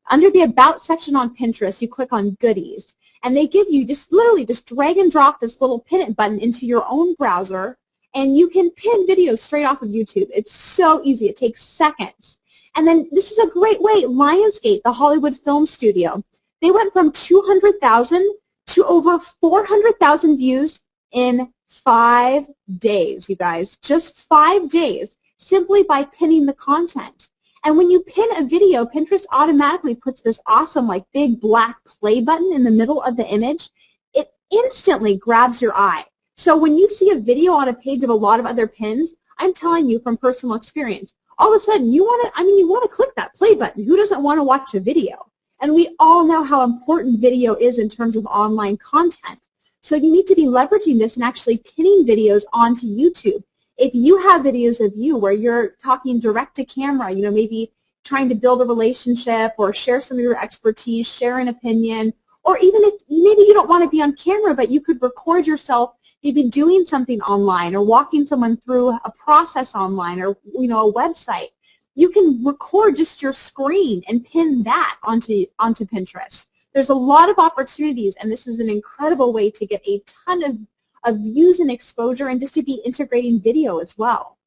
under the About section on Pinterest, you click on Goodies. And they give you literally just drag and drop this little pin it button into your own browser, and you can pin videos straight off of YouTube. It's so easy. It takes seconds. And then this is a great way. Lionsgate, the Hollywood film studio, they went from 200,000 to over 400,000 views in 5 days, you guys. Just 5 days, simply by pinning the content. And when you pin a video, Pinterest automatically puts this awesome, like, big black play button in the middle of the image. It instantly grabs your eye. So when you see a video on a page of a lot of other pins, I'm telling you from personal experience, all of a sudden you want to click that play button. Who doesn't want to watch a video? And we all know how important video is in terms of online content. So you need to be leveraging this and actually pinning videos onto YouTube. If you have videos of you where you're talking direct to camera, you know, maybe trying to build a relationship or share some of your expertise, share an opinion, or even if maybe you don't want to be on camera, but you could record yourself maybe doing something online or walking someone through a process online or, you know, a website. You can record just your screen and pin that onto Pinterest. There's a lot of opportunities, and this is an incredible way to get a ton of views and exposure, and just to be integrating video as well.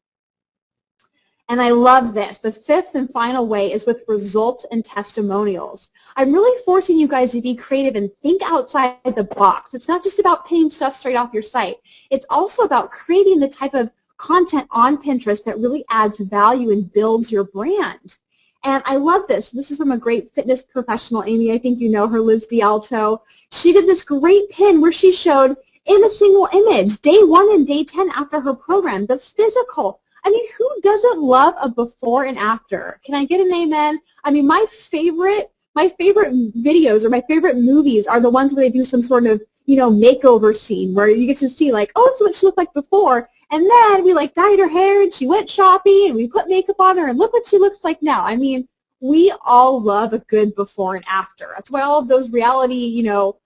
And I love this. The fifth and final way is with results and testimonials. I'm really forcing you guys to be creative and think outside the box. It's not just about pinning stuff straight off your site. It's also about creating the type of content on Pinterest that really adds value and builds your brand. And I love this. This is from a great fitness professional, Amy. I think you know her, Liz D'Alto. She did this great pin where she showed in a single image, day 1 and day 10 after her program, the physical. I mean, who doesn't love a before and after? Can I get an amen? I mean, my favorite videos or my favorite movies are the ones where they do some sort of, you know, makeover scene where you get to see, like, oh, this is what she looked like before, and then we, like, dyed her hair and she went shopping and we put makeup on her and look what she looks like now. I mean, we all love a good before and after. That's why all of those reality, you know,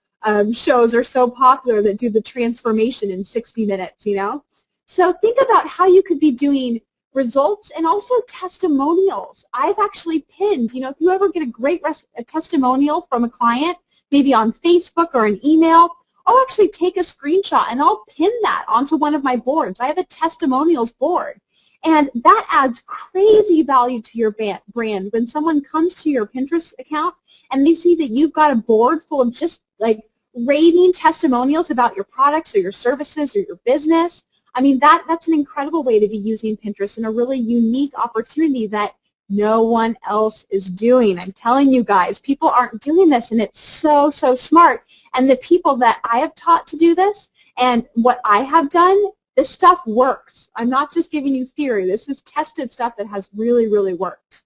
shows are so popular that do the transformation in 60 minutes, you know. So think about how you could be doing results and also testimonials. I've actually pinned, you know, if you ever get a great testimonial from a client, maybe on Facebook or an email, I'll actually take a screenshot and I'll pin that onto one of my boards. I have a testimonials board. And that adds crazy value to your brand. When someone comes to your Pinterest account and they see that you've got a board full of just like raving testimonials about your products or your services or your business, I mean, that's an incredible way to be using Pinterest and a really unique opportunity that no one else is doing. I'm telling you guys, people aren't doing this, and it's so, so smart. And the people that I have taught to do this and what I have done, this stuff works. I'm not just giving you theory. This is tested stuff that has really, really worked.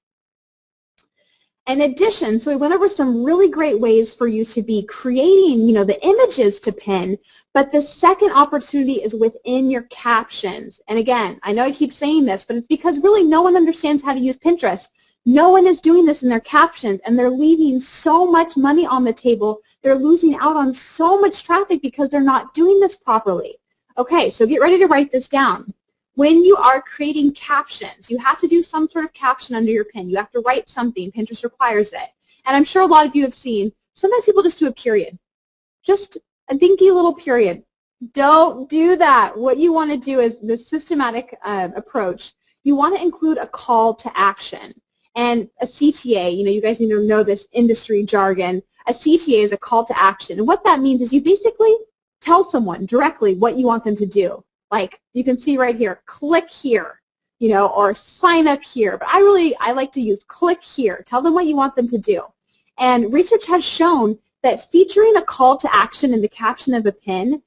In addition, so we went over some really great ways for you to be creating, the images to pin, but the second opportunity is within your captions. And again, I know I keep saying this, but it's because really no one understands how to use Pinterest. No one is doing this in their captions, and they're leaving so much money on the table. They're losing out on so much traffic because they're not doing this properly. Okay, so get ready to write this down. When you are creating captions, you have to do some sort of caption under your pin. You have to write something. Pinterest requires it. And I'm sure a lot of you have seen, sometimes people just do a period. Just a dinky little period. Don't do that. What you want to do is the systematic approach. You want to include a call to action. And a CTA, you guys need to know this industry jargon. A CTA is a call to action. And what that means is you basically tell someone directly what you want them to do. Like you can see right here, click here, or sign up here. But I like to use click here. Tell them what you want them to do. And research has shown that featuring a call to action in the caption of a pin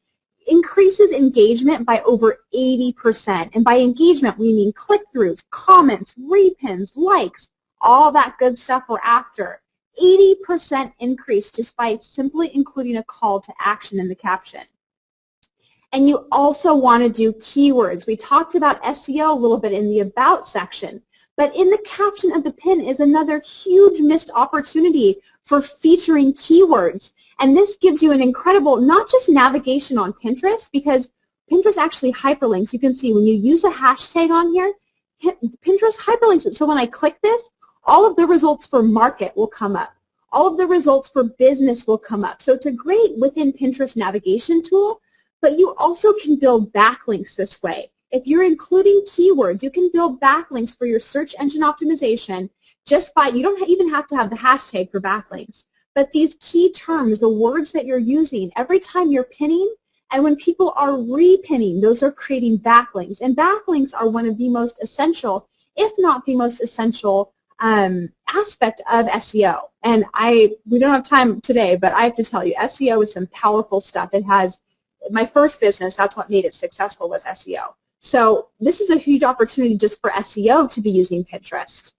increases engagement by over 80%. And by engagement, we mean click-throughs, comments, repins, likes, all that good stuff we're after. 80% increase just by simply including a call to action in the caption. And you also want to do keywords. We talked about SEO a little bit in the About section, but in the caption of the pin is another huge missed opportunity for featuring keywords. And this gives you an incredible, not just navigation on Pinterest, because Pinterest actually hyperlinks. You can see when you use a hashtag on here, Pinterest hyperlinks it. So when I click this, all of the results for market will come up. All of the results for business will come up. So it's a great within Pinterest navigation tool. But you also can build backlinks this way. If you're including keywords, you can build backlinks for your search engine optimization just by, you don't even have to have the hashtag for backlinks. But these key terms, the words that you're using, every time you're pinning, and when people are repinning, those are creating backlinks. And backlinks are one of the most essential, if not the most essential, aspect of SEO. And we don't have time today, but I have to tell you, SEO is some powerful stuff. It has my first business, that's what made it successful, was SEO. So this is a huge opportunity just for SEO to be using Pinterest.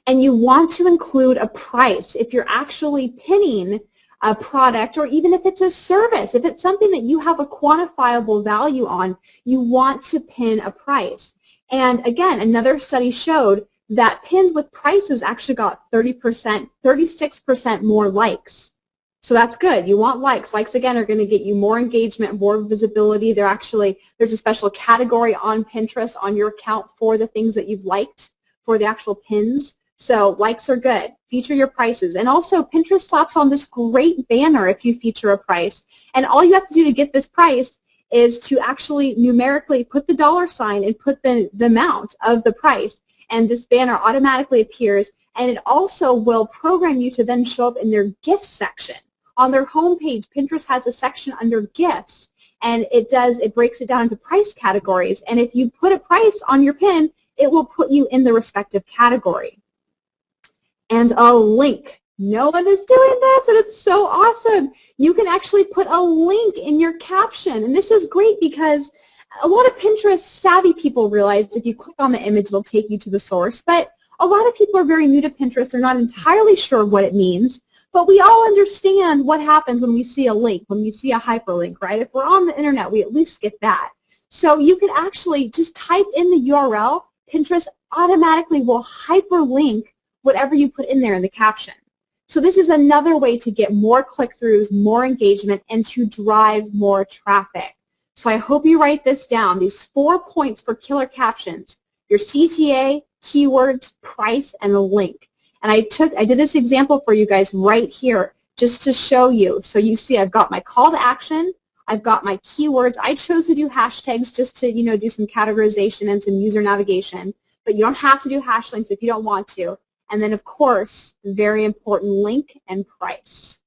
And you want to include a price. If you're actually pinning a product, or even if it's a service, if it's something that you have a quantifiable value on, you want to pin a price. And again, another study showed that pins with prices actually got 30%, 36% more likes. So that's good. You want likes. Likes, again, are going to get you more engagement, more visibility. There's a special category on Pinterest on your account for the things that you've liked, for the actual pins. So likes are good. Feature your prices. And also, Pinterest slaps on this great banner if you feature a price. And all you have to do to get this price is to actually numerically put the $ and put the amount of the price. And this banner automatically appears. And it also will program you to then show up in their gifts section. On their homepage, Pinterest has a section under gifts, and it breaks it down into price categories. And if you put a price on your pin, it will put you in the respective category. And a link. No one is doing this, and it's so awesome. You can actually put a link in your caption, and this is great because a lot of Pinterest savvy people realize if you click on the image, it'll take you to the source, but a lot of people are very new to Pinterest. They're not entirely sure what it means. But we all understand what happens when we see a link, when we see a hyperlink, right? If we're on the internet, we at least get that. So you can actually just type in the URL. Pinterest automatically will hyperlink whatever you put in there in the caption. So this is another way to get more click-throughs, more engagement, and to drive more traffic. So I hope you write this down, these 4 points for killer captions: your CTA, keywords, price, and a link. And I did this example for you guys right here just to show you. So you see I've got my call to action, I've got my keywords. I chose to do hashtags just to, do some categorization and some user navigation. But you don't have to do hash links if you don't want to. And then, of course, very important, link and price.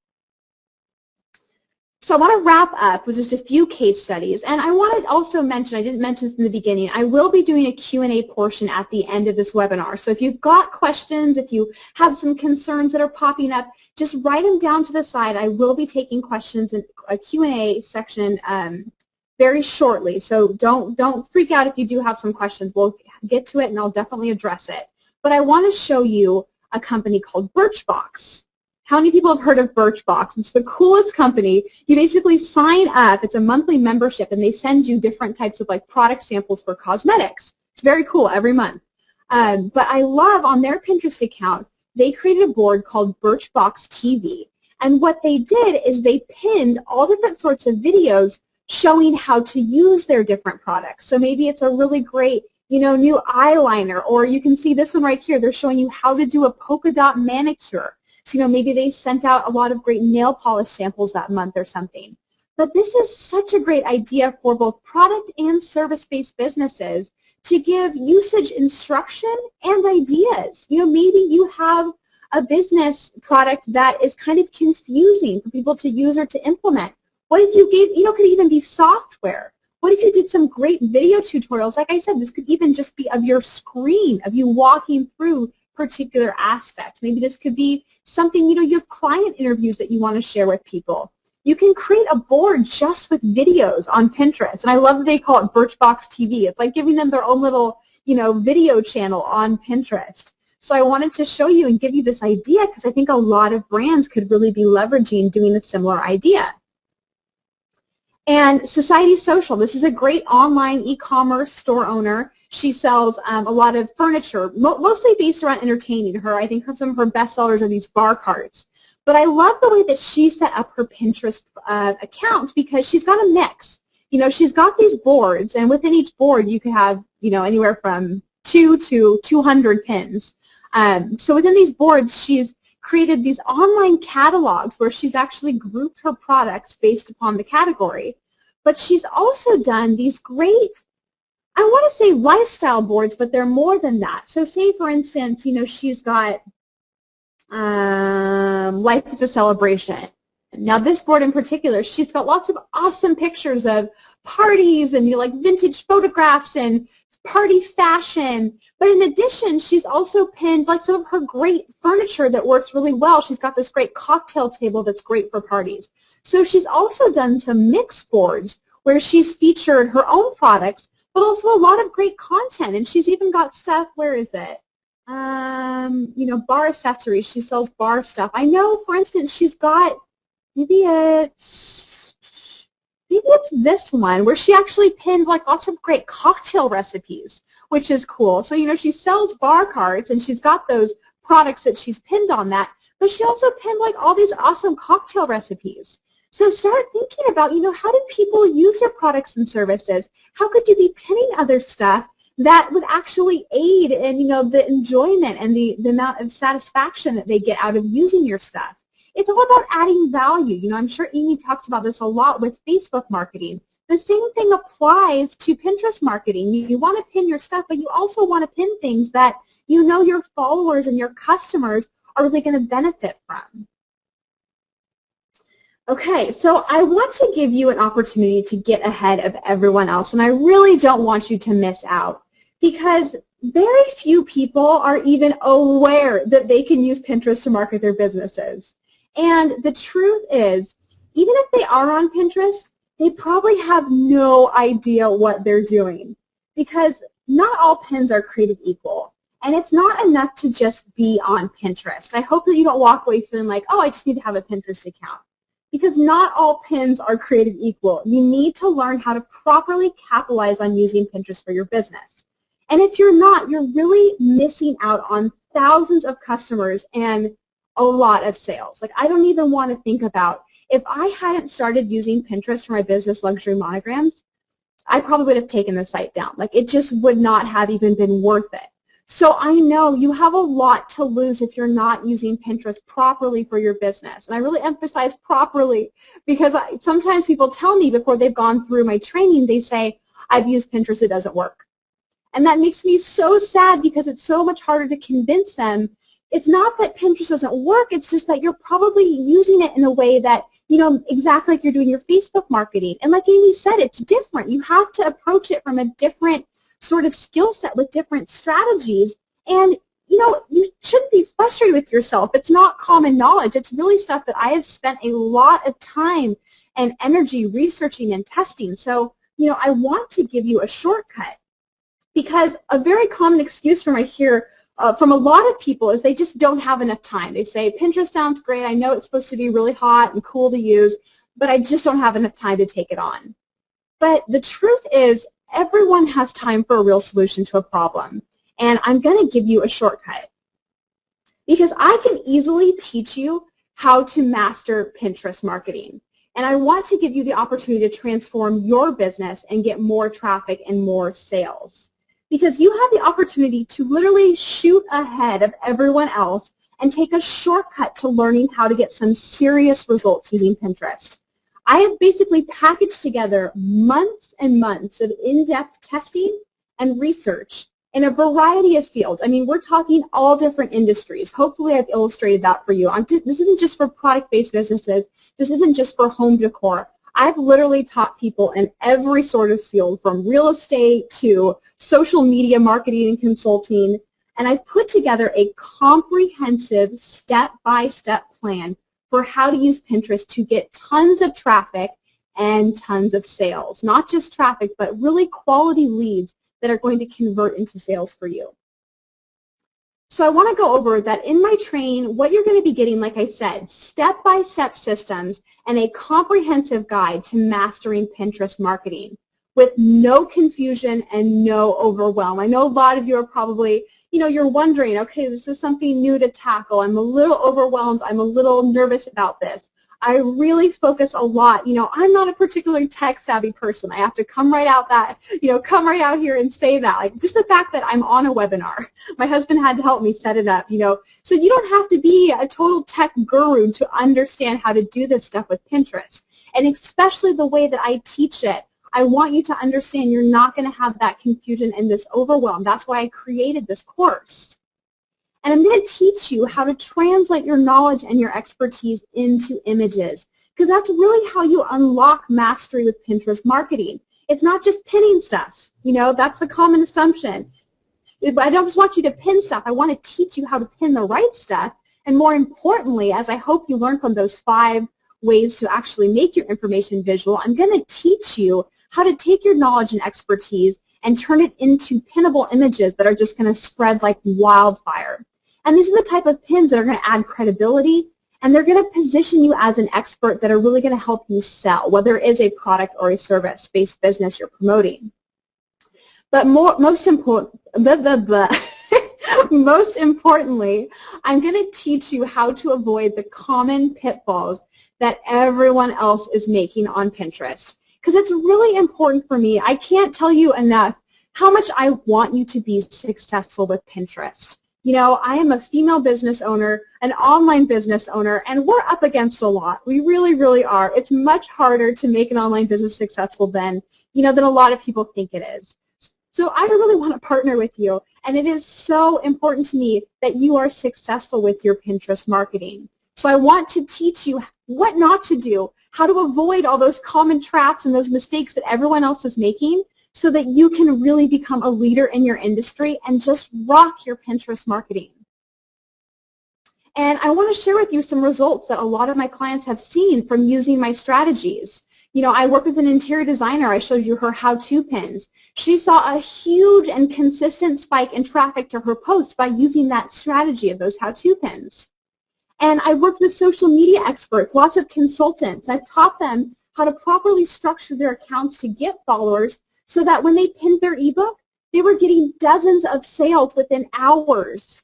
So I want to wrap up with just a few case studies. And I want to also mention, I didn't mention this in the beginning, I will be doing a Q&A portion at the end of this webinar. So if you've got questions, if you have some concerns that are popping up, just write them down to the side. I will be taking questions in a Q&A section very shortly. So don't freak out if you do have some questions. We'll get to it and I'll definitely address it. But I want to show you a company called Birchbox. How many people have heard of Birchbox? It's the coolest company. You basically sign up. It's a monthly membership, and they send you different types of like product samples for cosmetics. It's very cool every month. But I love on their Pinterest account, they created a board called Birchbox TV. And what they did is they pinned all different sorts of videos showing how to use their different products. So maybe it's a really great, new eyeliner, or you can see this one right here. They're showing you how to do a polka dot manicure. So, maybe they sent out a lot of great nail polish samples that month or something. But this is such a great idea for both product and service-based businesses to give usage instruction and ideas. Maybe you have a business product that is kind of confusing for people to use or to implement. What if you gave, could even be software. What if you did some great video tutorials? Like I said, this could even just be of your screen, of you walking through particular aspects. Maybe this could be something, you have client interviews that you want to share with people. You can create a board just with videos on Pinterest. And I love that they call it Birchbox TV. It's like giving them their own little, video channel on Pinterest. So I wanted to show you and give you this idea because I think a lot of brands could really be leveraging doing a similar idea. And Society Social, this is a great online e-commerce store owner. She sells a lot of furniture, mostly based around entertaining. I think some of her best sellers are these bar carts. But I love the way that she set up her Pinterest account because she's got a mix. She's got these boards, and within each board you could have, anywhere from 2 to 200 pins. So within these boards, she's created these online catalogs where she's actually grouped her products based upon the category. But she's also done these great, I want to say lifestyle boards, but they're more than that. So say, for instance, she's got Life is a Celebration. Now this board in particular, she's got lots of awesome pictures of parties and like vintage photographs and party fashion. But in addition, she's also pinned like some of her great furniture that works really well. She's got this great cocktail table that's great for parties. So she's also done some mix boards where she's featured her own products, but also a lot of great content. And she's even got stuff, where is it? Bar accessories. She sells bar stuff. I know, for instance, she's got, maybe it's this one where she actually pinned like lots of great cocktail recipes, which is cool. So, she sells bar cards and she's got those products that she's pinned on that, but she also pinned like all these awesome cocktail recipes. So start thinking about, how do people use your products and services? How could you be pinning other stuff that would actually aid in, the enjoyment and the amount of satisfaction that they get out of using your stuff? It's all about adding value. I'm sure Amy talks about this a lot with Facebook marketing. The same thing applies to Pinterest marketing. You want to pin your stuff, but you also want to pin things that your followers and your customers are really going to benefit from. Okay, so I want to give you an opportunity to get ahead of everyone else, and I really don't want you to miss out because very few people are even aware that they can use Pinterest to market their businesses. And the truth is, even if they are on Pinterest, they probably have no idea what they're doing because not all pins are created equal. And it's not enough to just be on Pinterest. I hope that you don't walk away feeling like, oh, I just need to have a Pinterest account. Because not all pins are created equal. You need to learn how to properly capitalize on using Pinterest for your business. And if you're not, you're really missing out on thousands of customers and a lot of sales. Like, I don't even want to think about, if I hadn't started using Pinterest for my business luxury monograms, I probably would have taken the site down. Like, it just would not have even been worth it. So I know you have a lot to lose if you're not using Pinterest properly for your business. And I really emphasize properly because sometimes people tell me before they've gone through my training, they say, I've used Pinterest, it doesn't work. And that makes me so sad because it's so much harder to convince them. It's not that Pinterest doesn't work, it's just that you're probably using it in a way that, exactly like you're doing your Facebook marketing. And like Amy said, it's different. You have to approach it from a different sort of skill set with different strategies. And, you shouldn't be frustrated with yourself. It's not common knowledge. It's really stuff that I have spent a lot of time and energy researching and testing. So, I want to give you a shortcut because a very common excuse from I hear, from a lot of people is they just don't have enough time. They say, Pinterest sounds great. I know it's supposed to be really hot and cool to use, but I just don't have enough time to take it on. But the truth is, everyone has time for a real solution to a problem. And I'm going to give you a shortcut, because I can easily teach you how to master Pinterest marketing. And I want to give you the opportunity to transform your business and get more traffic and more sales. Because you have the opportunity to literally shoot ahead of everyone else and take a shortcut to learning how to get some serious results using Pinterest. I have basically packaged together months and months of in-depth testing and research in a variety of fields. I mean, we're talking all different industries. Hopefully I've illustrated that for you. This isn't just for product-based businesses. This isn't just for home decor. I've literally taught people in every sort of field, from real estate to social media marketing and consulting, and I've put together a comprehensive step-by-step plan for how to use Pinterest to get tons of traffic and tons of sales. Not just traffic, but really quality leads that are going to convert into sales for you. So I want to go over that in my training. What you're going to be getting, like I said, step-by-step systems and a comprehensive guide to mastering Pinterest marketing with no confusion and no overwhelm. I know a lot of you are probably, you're wondering, okay, this is something new to tackle. I'm a little overwhelmed. I'm a little nervous about this. I really focus a lot. I'm not a particularly tech-savvy person. I have to come right out here and say that. Like, just the fact that I'm on a webinar. My husband had to help me set it up, So you don't have to be a total tech guru to understand how to do this stuff with Pinterest. And especially the way that I teach it, I want you to understand you're not going to have that confusion and this overwhelm. That's why I created this course. And I'm going to teach you how to translate your knowledge and your expertise into images, because that's really how you unlock mastery with Pinterest marketing. It's not just pinning stuff. That's the common assumption. I don't just want you to pin stuff. I want to teach you how to pin the right stuff. And more importantly, as I hope you learn from those 5 ways to actually make your information visual, I'm going to teach you how to take your knowledge and expertise and turn it into pinnable images that are just going to spread like wildfire. And these are the type of pins that are going to add credibility, and they're going to position you as an expert that are really going to help you sell, whether it is a product or a service-based business you're promoting. But most importantly, I'm going to teach you how to avoid the common pitfalls that everyone else is making on Pinterest. Because it's really important for me. I can't tell you enough how much I want you to be successful with Pinterest. I am a female business owner, an online business owner, and we're up against a lot. We really, really are. It's much harder to make an online business successful than a lot of people think it is. So I really want to partner with you, and it is so important to me that you are successful with your Pinterest marketing. So I want to teach you what not to do, how to avoid all those common traps and those mistakes that everyone else is making, so that you can really become a leader in your industry and just rock your Pinterest marketing. And I want to share with you some results that a lot of my clients have seen from using my strategies. I work with an interior designer. I showed you her how-to pins. She saw a huge and consistent spike in traffic to her posts by using that strategy of those how-to pins. And I've worked with social media experts, lots of consultants. I've taught them how to properly structure their accounts to get followers, so that when they pinned their ebook, they were getting dozens of sales within hours.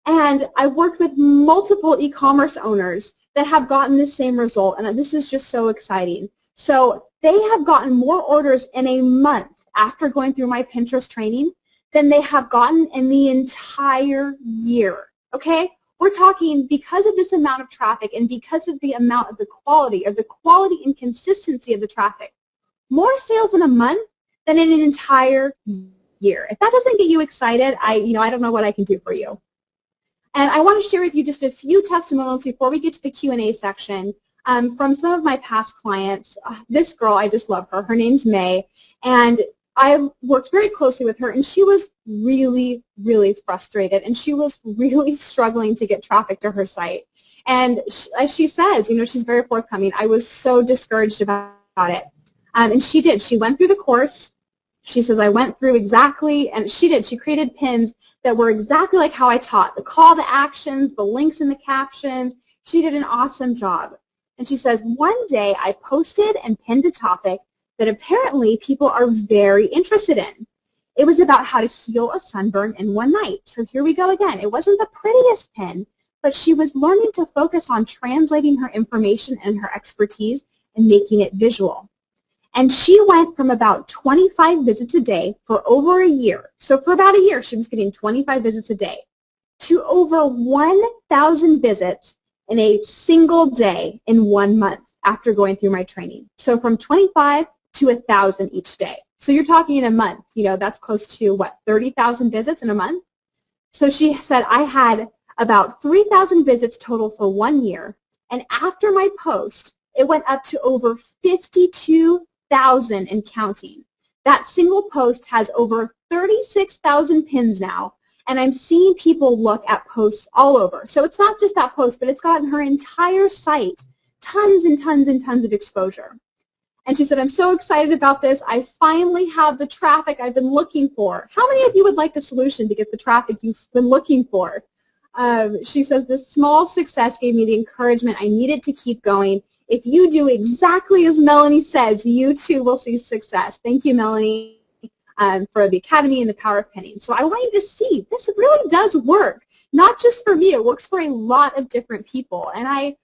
And I've worked with multiple e-commerce owners that have gotten the same result, and this is just so exciting. So they have gotten more orders in a month after going through my Pinterest training than they have gotten in the entire year, okay? We're talking, because of this amount of traffic and because of the amount of the quality and consistency of the traffic, more sales in a month than in an entire year. If that doesn't get you excited, I don't know what I can do for you. And I want to share with you just a few testimonials before we get to the Q&A section from some of my past clients. This girl, I just love her. Her name's May, and I've worked very closely with her, and she was really, really frustrated, and she was really struggling to get traffic to her site. And as she says, she's very forthcoming. I was so discouraged about it. And she did. She went through the course. She says, I went through exactly, and she did. She created pins that were exactly like how I taught. The call to actions, the links in the captions. She did an awesome job. And she says, one day I posted and pinned a topic that apparently people are very interested in. It was about how to heal a sunburn in one night. So here we go again. It wasn't the prettiest pin, but she was learning to focus on translating her information and her expertise and making it visual. And she went from about 25 visits a day for over a year. So for about a year, she was getting 25 visits a day to over 1,000 visits in a single day in 1 month after going through my training. So from 25 to 1,000 each day. So you're talking in a month, you know, that's close to what, 30,000 visits in a month? So she said I had about 3,000 visits total for 1 year. And after my post, it went up to over 52,000 and counting. That single post has over 36,000 pins now, and I'm seeing people look at posts all over. So it's not just that post, but it's gotten her entire site tons and tons and tons of exposure. And she said, I'm so excited about this. I finally have the traffic I've been looking for. How many of you would like a solution to get the traffic you've been looking for? She says, this small success gave me the encouragement I needed to keep going. If you do exactly as Melanie says, you too will see success. Thank you, Melanie, for the Academy and the Power of Pinning. So I want you to see this really does work. Not just for me, it works for a lot of different people. And I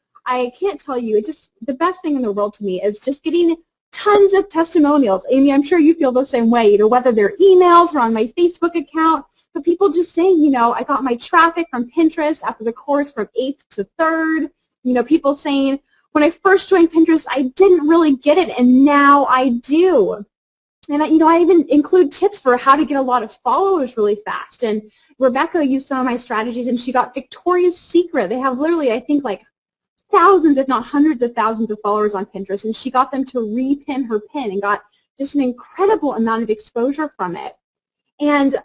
can't tell you, the best thing in the world to me is just getting tons of testimonials. Amy, I'm sure you feel the same way, you know, whether they're emails or on my Facebook account, but people just saying, you know, I got my traffic from Pinterest after the course from 8th to 3rd. You know, people saying, when I first joined Pinterest, I didn't really get it, and now I do. And I even include tips for how to get a lot of followers really fast. And Rebecca used some of my strategies, and she got Victoria's Secret. They have literally, I think, like thousands, if not hundreds of thousands of followers on Pinterest, and she got them to repin her pin and got just an incredible amount of exposure from it. And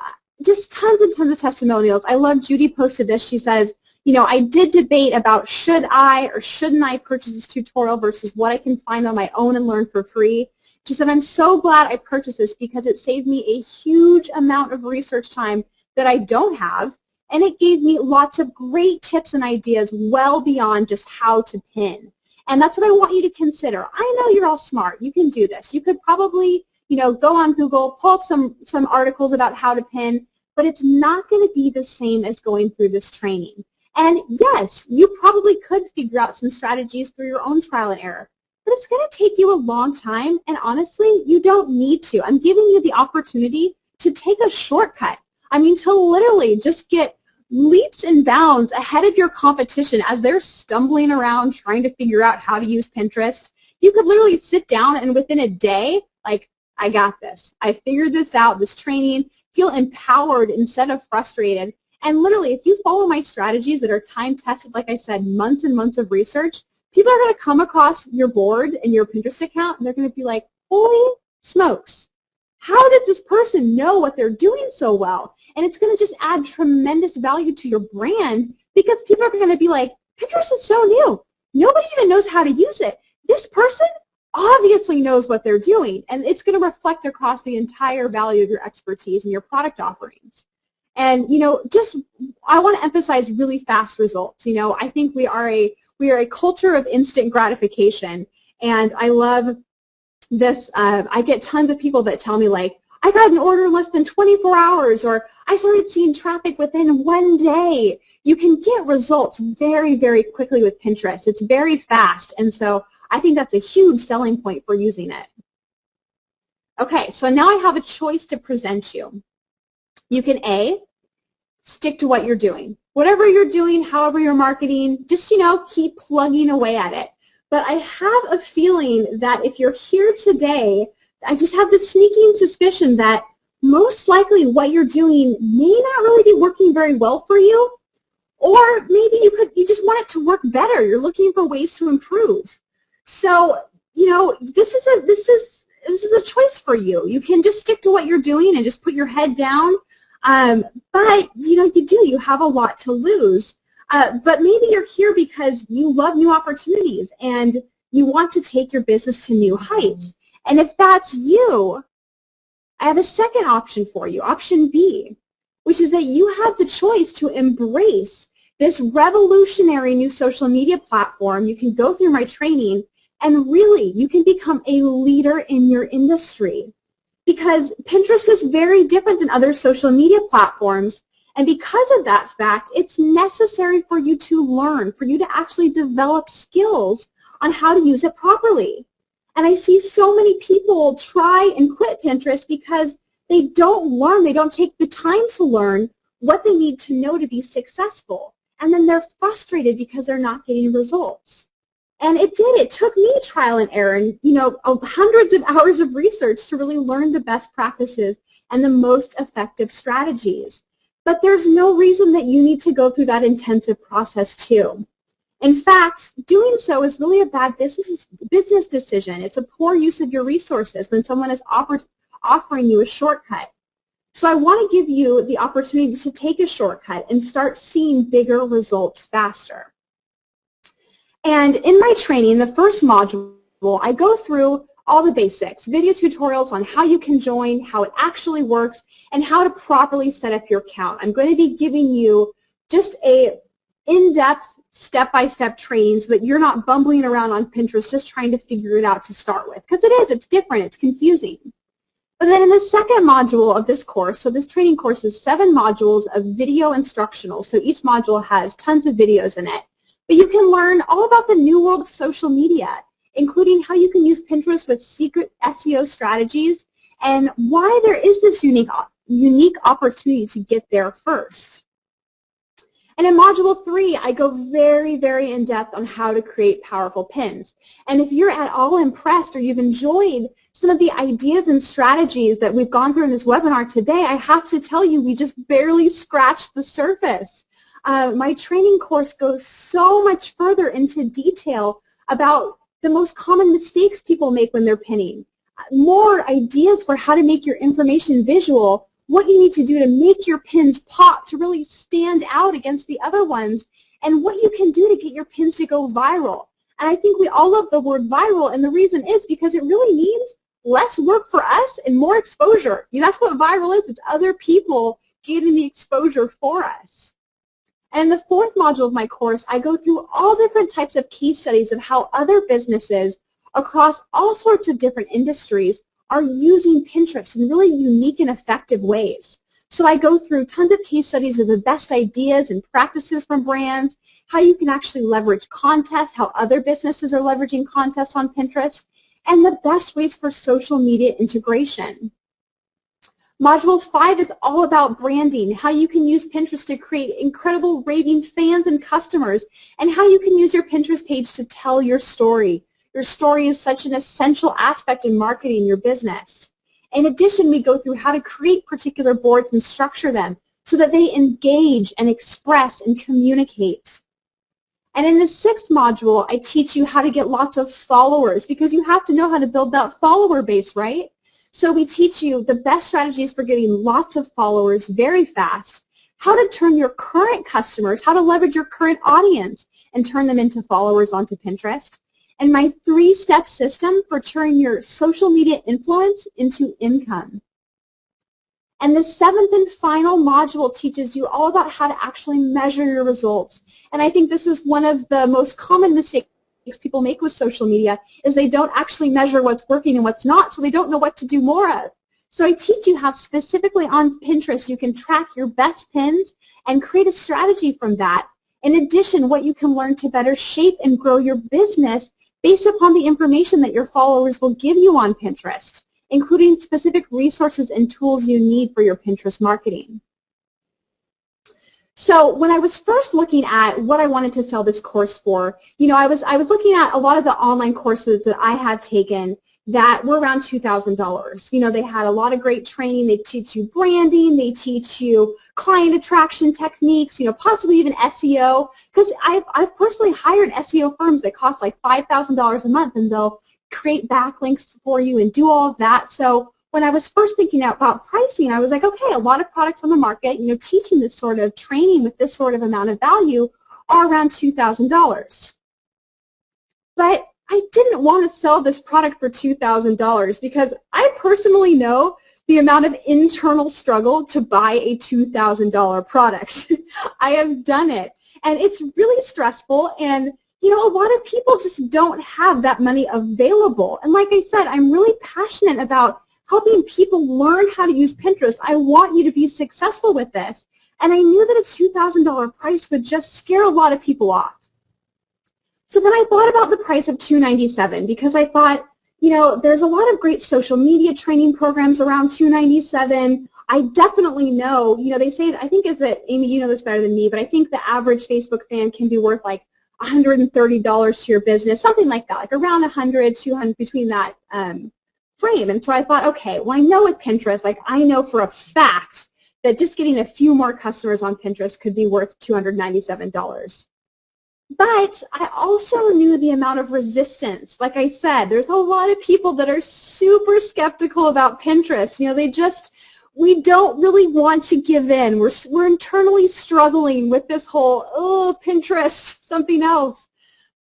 just tons and tons of testimonials. I love Judy posted this. She says, you know, I did debate about should I or shouldn't I purchase this tutorial versus what I can find on my own and learn for free. She said, I'm so glad I purchased this because it saved me a huge amount of research time that I don't have, and it gave me lots of great tips and ideas well beyond just how to pin. And that's what I want you to consider. I know you're all smart. You can do this. You could probably, you know, go on Google, pull up some articles about how to pin, but it's not going to be the same as going through this training. And yes, you probably could figure out some strategies through your own trial and error, but it's going to take you a long time, and honestly, you don't need to. I'm giving you the opportunity to take a shortcut. I mean, to literally just get leaps and bounds ahead of your competition as they're stumbling around trying to figure out how to use Pinterest. You could literally sit down and within a day, like, I got this. I figured this out, this training, feel empowered instead of frustrated. And literally, if you follow my strategies that are time-tested, like I said, months and months of research, people are going to come across your board and your Pinterest account, and they're going to be like, holy smokes, how does this person know what they're doing so well? And it's going to just add tremendous value to your brand because people are going to be like, Pinterest is so new. Nobody even knows how to use it. This person obviously knows what they're doing, and it's going to reflect across the entire value of your expertise and your product offerings. And, you know, I want to emphasize really fast results. You know, I think we are a culture of instant gratification, and I love this. I get tons of people that tell me, like, I got an order in less than 24 hours, or I started seeing traffic within 1 day. You can get results very, very quickly with Pinterest. It's very fast, and so I think that's a huge selling point for using it. Okay, so now I have a choice to present you. You can A, stick to what you're doing. Whatever you're doing, however you're marketing, just, you know, keep plugging away at it. But I have a feeling that if you're here today, I just have this sneaking suspicion that most likely what you're doing may not really be working very well for you, or maybe you just want it to work better. You're looking for ways to improve. So, you know, this is a choice for you. You can just stick to what you're doing and just put your head down. But, you know, you have a lot to lose. But maybe you're here because you love new opportunities and you want to take your business to new heights. And if that's you, I have a second option for you, option B, which is that you have the choice to embrace this revolutionary new social media platform. You can go through my training and really you can become a leader in your industry, because Pinterest is very different than other social media platforms. And because of that fact, it's necessary for you to learn, for you to actually develop skills on how to use it properly. And I see so many people try and quit Pinterest because they don't learn, they don't take the time to learn what they need to know to be successful. And then they're frustrated because they're not getting results. And it took me trial and error and, hundreds of hours of research to really learn the best practices and the most effective strategies. But there's no reason that you need to go through that intensive process too. In fact, doing so is really a bad business decision. It's a poor use of your resources when someone is offering you a shortcut. So I want to give you the opportunity to take a shortcut and start seeing bigger results faster. And in my training, the first module, I go through all the basics, video tutorials on how you can join, how it actually works, and how to properly set up your account. I'm going to be giving you just a in-depth, step-by-step training so that you're not bumbling around on Pinterest just trying to figure it out to start with. Because it's different, it's confusing. But then in the second module of this course, so this training course is 7 modules of video instructional. So each module has tons of videos in it. But you can learn all about the new world of social media, including how you can use Pinterest with secret SEO strategies and why there is this unique opportunity to get there first. And in Module 3, I go very, very in-depth on how to create powerful pins. And if you're at all impressed or you've enjoyed some of the ideas and strategies that we've gone through in this webinar today, I have to tell you, we just barely scratched the surface. My training course goes so much further into detail about the most common mistakes people make when they're pinning, more ideas for how to make your information visual, what you need to do to make your pins pop to really stand out against the other ones, and what you can do to get your pins to go viral. And I think we all love the word viral, and the reason is because it really means less work for us and more exposure. That's what viral is. It's other people getting the exposure for us. And in the fourth module of my course, I go through all different types of case studies of how other businesses across all sorts of different industries are using Pinterest in really unique and effective ways. So I go through tons of case studies of the best ideas and practices from brands, how you can actually leverage contests, how other businesses are leveraging contests on Pinterest, and the best ways for social media integration. Module 5 is all about branding, how you can use Pinterest to create incredible raving fans and customers, and how you can use your Pinterest page to tell your story. Your story is such an essential aspect in marketing your business. In addition, we go through how to create particular boards and structure them so that they engage and express and communicate. And in the 6th module, I teach you how to get lots of followers, because you have to know how to build that follower base, right? So we teach you the best strategies for getting lots of followers very fast, how to turn your current customers, how to leverage your current audience and turn them into followers onto Pinterest, and my 3-step system for turning your social media influence into income. And the 7th and final module teaches you all about how to actually measure your results. And I think this is one of the most common mistakes people make with social media, is they don't actually measure what's working and what's not, so they don't know what to do more of. So I teach you how specifically on Pinterest you can track your best pins and create a strategy from that. In addition, what you can learn to better shape and grow your business based upon the information that your followers will give you on Pinterest, including specific resources and tools you need for your Pinterest marketing. So when I was first looking at what I wanted to sell this course for, I was looking at a lot of the online courses that I have taken that were around $2,000. They had a lot of great training. They teach you branding. They teach you client attraction techniques, possibly even SEO. Because I've personally hired SEO firms that cost like $5,000 a month, and they'll create backlinks for you and do all of that. So when I was first thinking about pricing, I was like, okay, a lot of products on the market, teaching this sort of training with this sort of amount of value are around $2,000. But I didn't want to sell this product for $2,000 because I personally know the amount of internal struggle to buy a $2,000 product. I have done it, and it's really stressful, and a lot of people just don't have that money available. And like I said, I'm really passionate about helping people learn how to use Pinterest. I want you to be successful with this. And I knew that a $2,000 price would just scare a lot of people off. So then I thought about the price of $297 because I thought, there's a lot of great social media training programs around $297. I definitely know, they say, I think Amy, you know this better than me, but I think the average Facebook fan can be worth like $130 to your business, something like that, like around 100, 200, between that frame. And so I thought, okay, well, I know with Pinterest, like I know for a fact that just getting a few more customers on Pinterest could be worth $297. But I also knew the amount of resistance. Like I said, there's a lot of people that are super skeptical about Pinterest. We don't really want to give in. We're internally struggling with this whole, Pinterest, something else.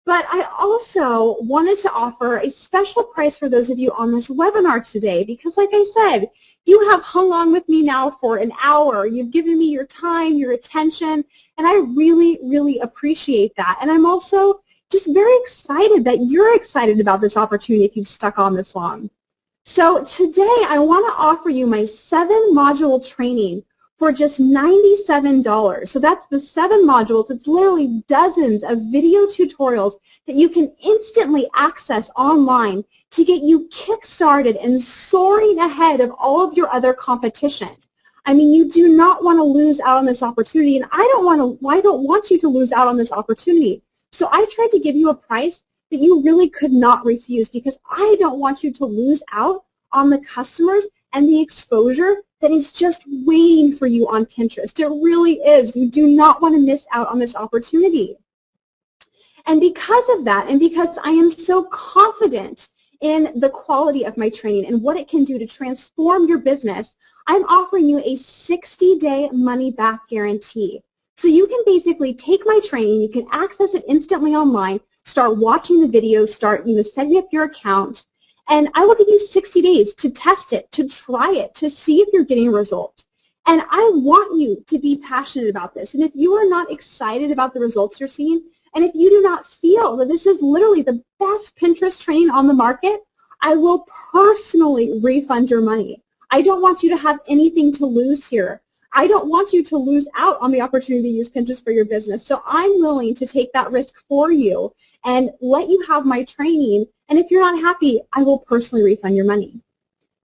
But I also wanted to offer a special price for those of you on this webinar today because, like I said, you have hung on with me now for an hour. You've given me your time, your attention, and I really, really appreciate that. And I'm also just very excited that you're excited about this opportunity if you've stuck on this long. So today I want to offer you my 7-module training for just $97. So that's the 7 modules. It's literally dozens of video tutorials that you can instantly access online to get you kick-started and soaring ahead of all of your other competition. I mean, you do not want to lose out on this opportunity, and I don't want you to lose out on this opportunity. So I tried to give you a price that you really could not refuse because I don't want you to lose out on the customers and the exposure that is just waiting for you on Pinterest. It really is. You do not want to miss out on this opportunity. And because of that, and because I am so confident in the quality of my training and what it can do to transform your business, I'm offering you a 60-day money-back guarantee. So you can basically take my training, you can access it instantly online, start watching the videos, start setting up your account, and I will give you 60 days to test it, to try it, to see if you're getting results. And I want you to be passionate about this. And if you are not excited about the results you're seeing, and if you do not feel that this is literally the best Pinterest training on the market, I will personally refund your money. I don't want you to have anything to lose here. I don't want you to lose out on the opportunity to use Pinterest for your business. So I'm willing to take that risk for you and let you have my training. And if you're not happy, I will personally refund your money.